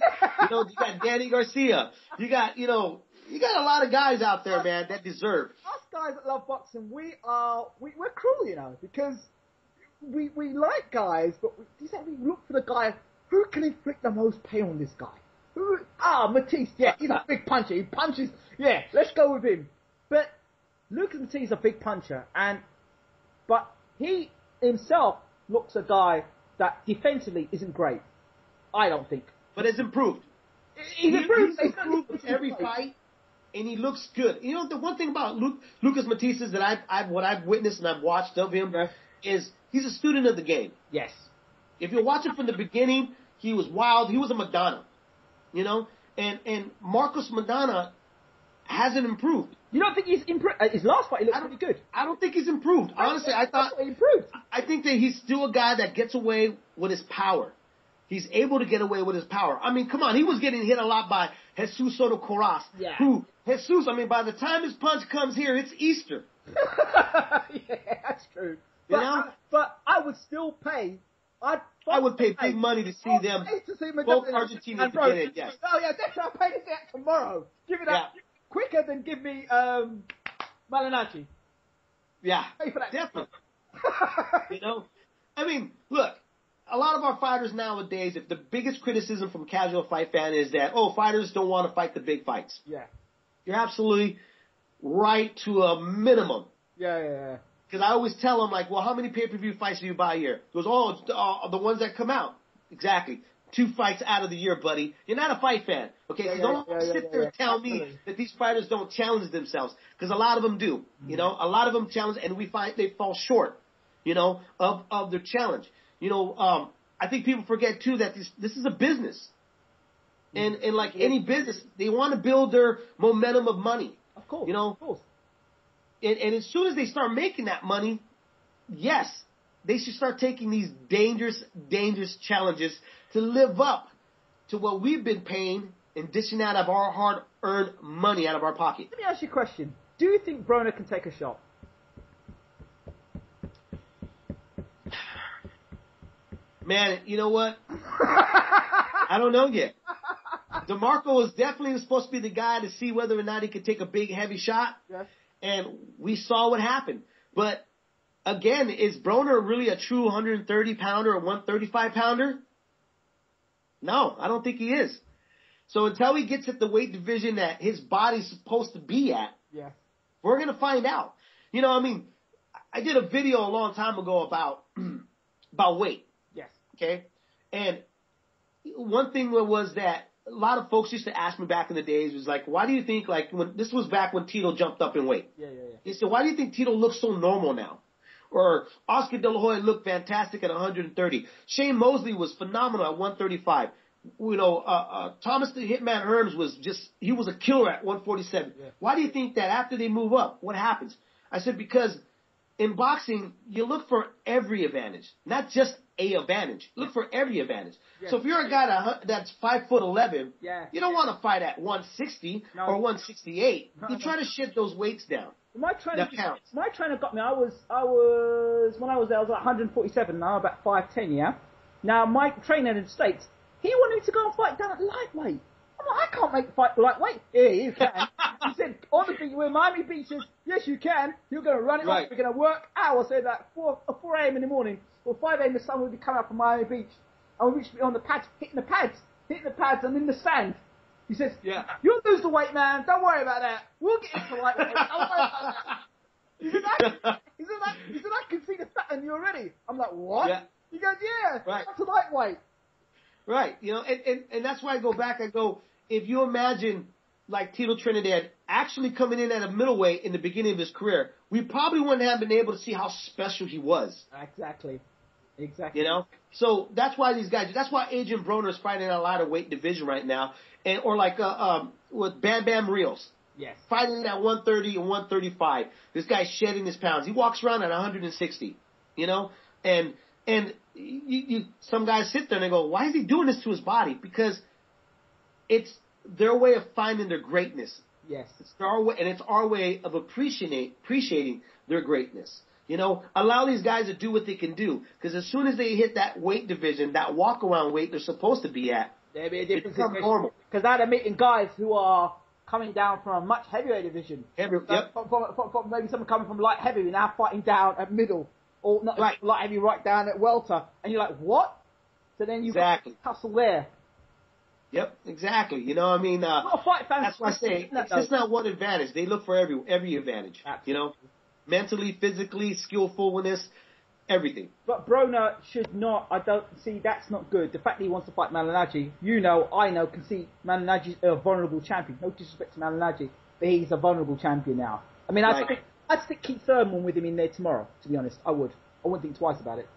You got Danny Garcia. You got a lot of guys out there, man, that deserve. Us guys that love boxing, we're cruel, because we like guys, but we look for the guy who can inflict the most pain on this guy. Matisse, yeah, he's a big puncher. He punches, yeah, let's go with him. But Lucas Matisse is a big puncher, but he himself looks a guy that defensively isn't great. I don't think. But it's improved. He's improved with every fight, and he looks good. The one thing about Lucas Matisse that I've witnessed and I've watched of him is he's a student of the game. Yes. If you watch him from the beginning, he was wild. He was a Madonna. And Marcos Madonna hasn't improved. You don't think he's improved? His last fight, he looked pretty good. I don't think he's improved. Honestly, I thought he improved. I think that he's still a guy that gets away with his power. He's able to get away with his power. Come on, he was getting hit a lot by Jesus Soto Coras. Yeah. By the time his punch comes here, it's Easter. Yeah, that's true. But I would still pay. I would pay big money to see them. Both Argentinians get in, yes. Oh, yeah, definitely. I'll pay that tomorrow. Give it up quicker than give me Malignaggi. Yeah, pay for that. Definitely. Look, a lot of our fighters nowadays, if the biggest criticism from casual fight fan is that, fighters don't want to fight the big fights. Yeah. You're absolutely right to a minimum. Yeah. Because I always tell them, how many pay-per-view fights do you buy a year? He goes, the ones that come out. Exactly. 2 fights out of the year, buddy. You're not a fight fan, okay? So don't sit there and tell me that these fighters don't challenge themselves, because a lot of them do. You know, a lot of them challenge, and we find they fall short, you know, of their challenge. You know, I think people forget too that this is a business, and like any business, they want to build their momentum of money. Of course, you know. Of course. And as soon as they start making that money, yes, they should start taking these dangerous challenges to live up to what we've been paying and dishing out of our hard-earned money out of our pocket. Let me ask you a question. Do you think Broner can take a shot? Man, you know what? I don't know yet. DeMarco was definitely supposed to be the guy to see whether or not he could take a big, heavy shot. Yes. And we saw what happened. But, again, is Broner really a true 130-pounder or 135-pounder? No, I don't think he is. So until he gets at the weight division that his body's supposed to be at, we're going to find out. You know, I mean, I did a video a long time ago about weight. Yes. Okay? And one thing was that a lot of folks used to ask me back in the days was like, why do you think, like, this was back when Tito jumped up in weight. They said, why do you think Tito looks so normal now? Or Oscar De La Hoya looked fantastic at 130. Shane Mosley was phenomenal at 135. You know, Thomas the Hitman Hearns he was a killer at 147. Yeah. Why do you think that after they move up, what happens? I said, because in boxing, you look for every advantage, not just a advantage. Look for every advantage. Yeah. So if you're a guy that's 5'11", you don't want to fight at 160 or 168. You try to shift those weights down. My trainer got me. I was when I was there, I was like 147. Now I'm about 5'10". Yeah. Now my trainer in the States, he wanted me to go and fight down at lightweight. I'm like, I can't make a fight lightweight. Yeah, you can. He said, on the beach, where Miami Beach is, yes, you can. You're going to run it off. We're going to work hours. Say that 4 a.m. in the morning or 5 a.m. the sun will be coming up from Miami Beach. And we should be on the pads, hitting the pads and in the sand. He says, you'll lose the weight, man. Don't worry about that. We'll get into lightweight. Don't worry about that. He said, I can see the fat in you already. I'm like, what? Yeah. He goes, that's a lightweight. Right. You know, and that's why I go back. I go, if you imagine like Tito Trinidad actually coming in at a middleweight in the beginning of his career, we probably wouldn't have been able to see how special he was. Exactly. You know? So that's why that's why Adrian Broner is fighting in a lighter weight division right now. Or like with Bam Bam Rios. Yes. Fighting at 130 and 135. This guy's shedding his pounds. He walks around at 160. You know? And some guys sit there and they go, why is he doing this to his body? Because it's their way of finding their greatness. Yes. It's our way, and it's our way of appreciating their greatness. You know, allow these guys to do what they can do. Because as soon as they hit that weight division, that walk-around weight they're supposed to be at, there'll be a difference. It's normal. Because now they're meeting guys who are coming down from a much heavier division. From maybe someone coming from light heavy, now fighting down at middle. Or not light heavy right down at welter. And you're like, what? So then you tussle there. Yep, exactly. You know, I mean, that's why I say it's just not one advantage. They look for every advantage. Absolutely. You know, mentally, physically, skillfulness, everything. But Broner should not. I don't see that's not good. The fact that he wants to fight Malignaggi, I know, can see Malignaggi's a vulnerable champion. No disrespect to Malignaggi, but he's a vulnerable champion now. I mean, I'd stick Keith Thurman with him in there tomorrow. To be honest, I would. I wouldn't think twice about it.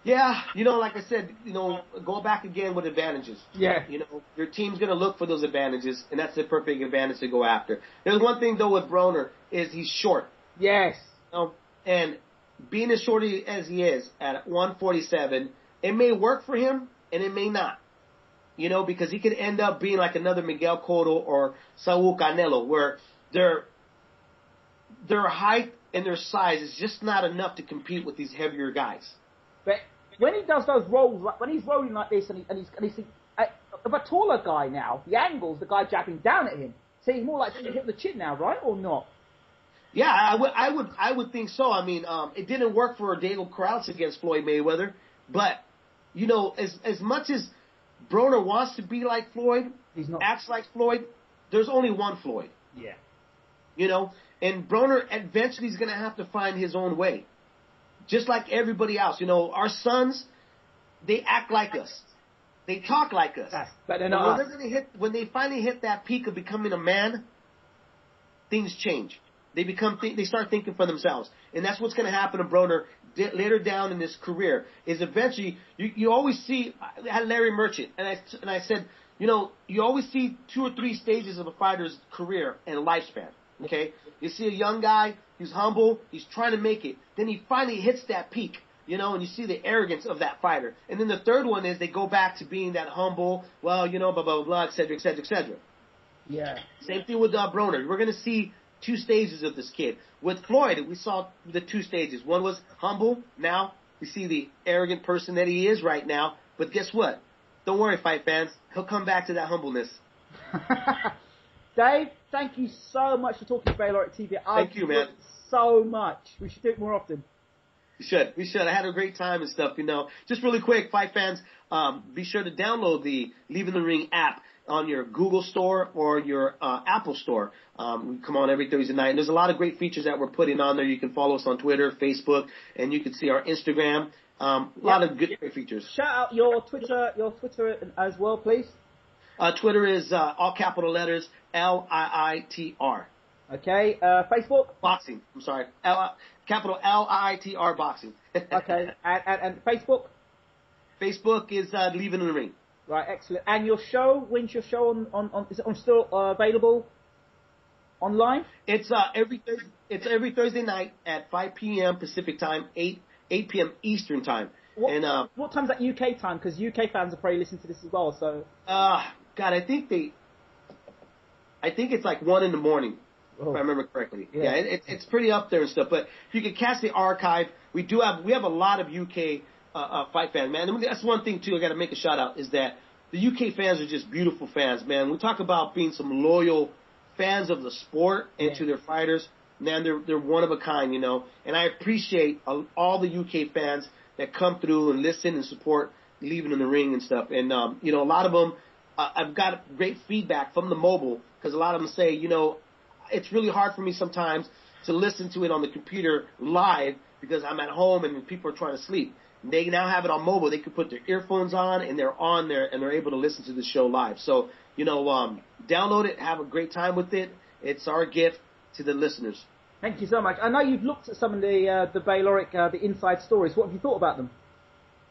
Yeah, you know, like I said, you know, go back again with advantages. Yeah. You know, your team's going to look for those advantages, and that's the perfect advantage to go after. There's one thing, though, with Broner, is he's short. Yes. You know, and being as short as he is at 147, it may work for him, and it may not. You know, because he could end up being like another Miguel Cotto or Saul Canelo, where their height and their size is just not enough to compete with these heavier guys. But when he does those rolls, like when he's rolling like this, and he's of a taller guy now, the angles, the guy jabbing down at him, so he's more likely to hit the chin now, right, or not? Yeah, I would think so. I mean, it didn't work for Diego Corrales against Floyd Mayweather, but you know, as much as Broner wants to be like Floyd, acts like Floyd, there's only one Floyd. Yeah. You know, and Broner eventually is going to have to find his own way. Just like everybody else. You know, our sons, they act like us. They talk like us. But they're But not when us. when they finally hit that peak of becoming a man, things change. They start thinking for themselves, and that's what's going to happen to Broner later down in his career. Is eventually you always see. I had Larry Merchant, and I said, you know, you always see 2 or 3 stages of a fighter's career and lifespan. Okay, you see a young guy, he's humble, he's trying to make it, then he finally hits that peak. You know, and you see the arrogance of that fighter. And then the third one is they go back to being that humble, well, you know, blah, blah, blah, et cetera, et cetera, et cetera. Yeah. Same thing with Broner. We're going to see 2 stages of this kid. With Floyd, we saw the 2 stages. One was humble. Now we see the arrogant person that he is right now. But guess what? Don't worry, fight fans. He'll come back to that humbleness. Dave, thank you so much for talking to BaylorIC TV. Thank you, man. So much. We should do it more often. We should. I had a great time and stuff, you know. Just really quick, fight fans, be sure to download the Leaving the Ring app on your Google store or your Apple store. We come on every Thursday night. And there's a lot of great features that we're putting on there. You can follow us on Twitter, Facebook, and you can see our Instagram. A lot of good features. Shout out your Twitter as well, please. Twitter is all capital letters, LIITR. Okay, Facebook? Boxing. I'm sorry. Capital LIITR Boxing. Okay, and Facebook? Facebook is Leaving in the Ring. Right, excellent. And your show? When's your show on is it still available online? It's every Thursday night at 5 p.m. Pacific time, 8 p.m. Eastern time. What time's that UK time? Because UK fans are probably listening to this as well. So. God, I think it's like 1 in the morning. If I remember correctly. Yeah, it's pretty up there and stuff. But you can catch the archive. We have a lot of UK fight fans, man. And that's one thing too. I got to make a shout out is that the UK fans are just beautiful fans, man. We talk about being some loyal fans of the sport and to their fighters. Man, they're one of a kind, you know. And I appreciate all the UK fans that come through and listen and support Leaving in the Ring and stuff. And you know, a lot of them, I've got great feedback from the mobile because a lot of them say, you know, it's really hard for me sometimes to listen to it on the computer live because I'm at home and people are trying to sleep. They now have it on mobile. They can put their earphones on and they're on there and they're able to listen to the show live. So, you know, download it, have a great time with it. It's our gift to the listeners. Thank you so much. I know you've looked at some of the BaylorIC, the inside stories. What have you thought about them?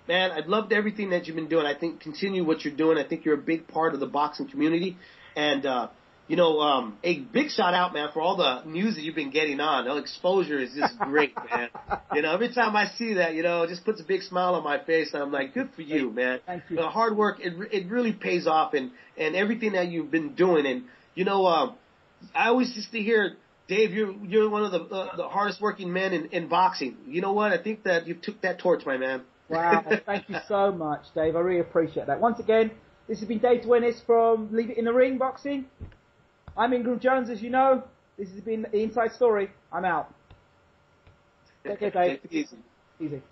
Man, I've loved everything that you've been doing. I think continue what you're doing. I think you're a big part of the boxing community. And, you know, a big shout out, man, for all the news that you've been getting on. The exposure is just great, man. You know, every time I see that, you know, it just puts a big smile on my face. And I'm like, good for you, man. Thank you. The hard work, it really pays off and everything that you've been doing. And, you know, I always used to hear, Dave, you're one of the hardest working men in boxing. You know what? I think that you took that torch, my man. Wow. Thank you so much, Dave. I really appreciate that. Once again, this has been Dave Duenas from Leave It in the Ring Boxing. I'm Ingram Jones, as you know. This has been the Inside Story. I'm out. Take care, Dave. Take it easy. Easy.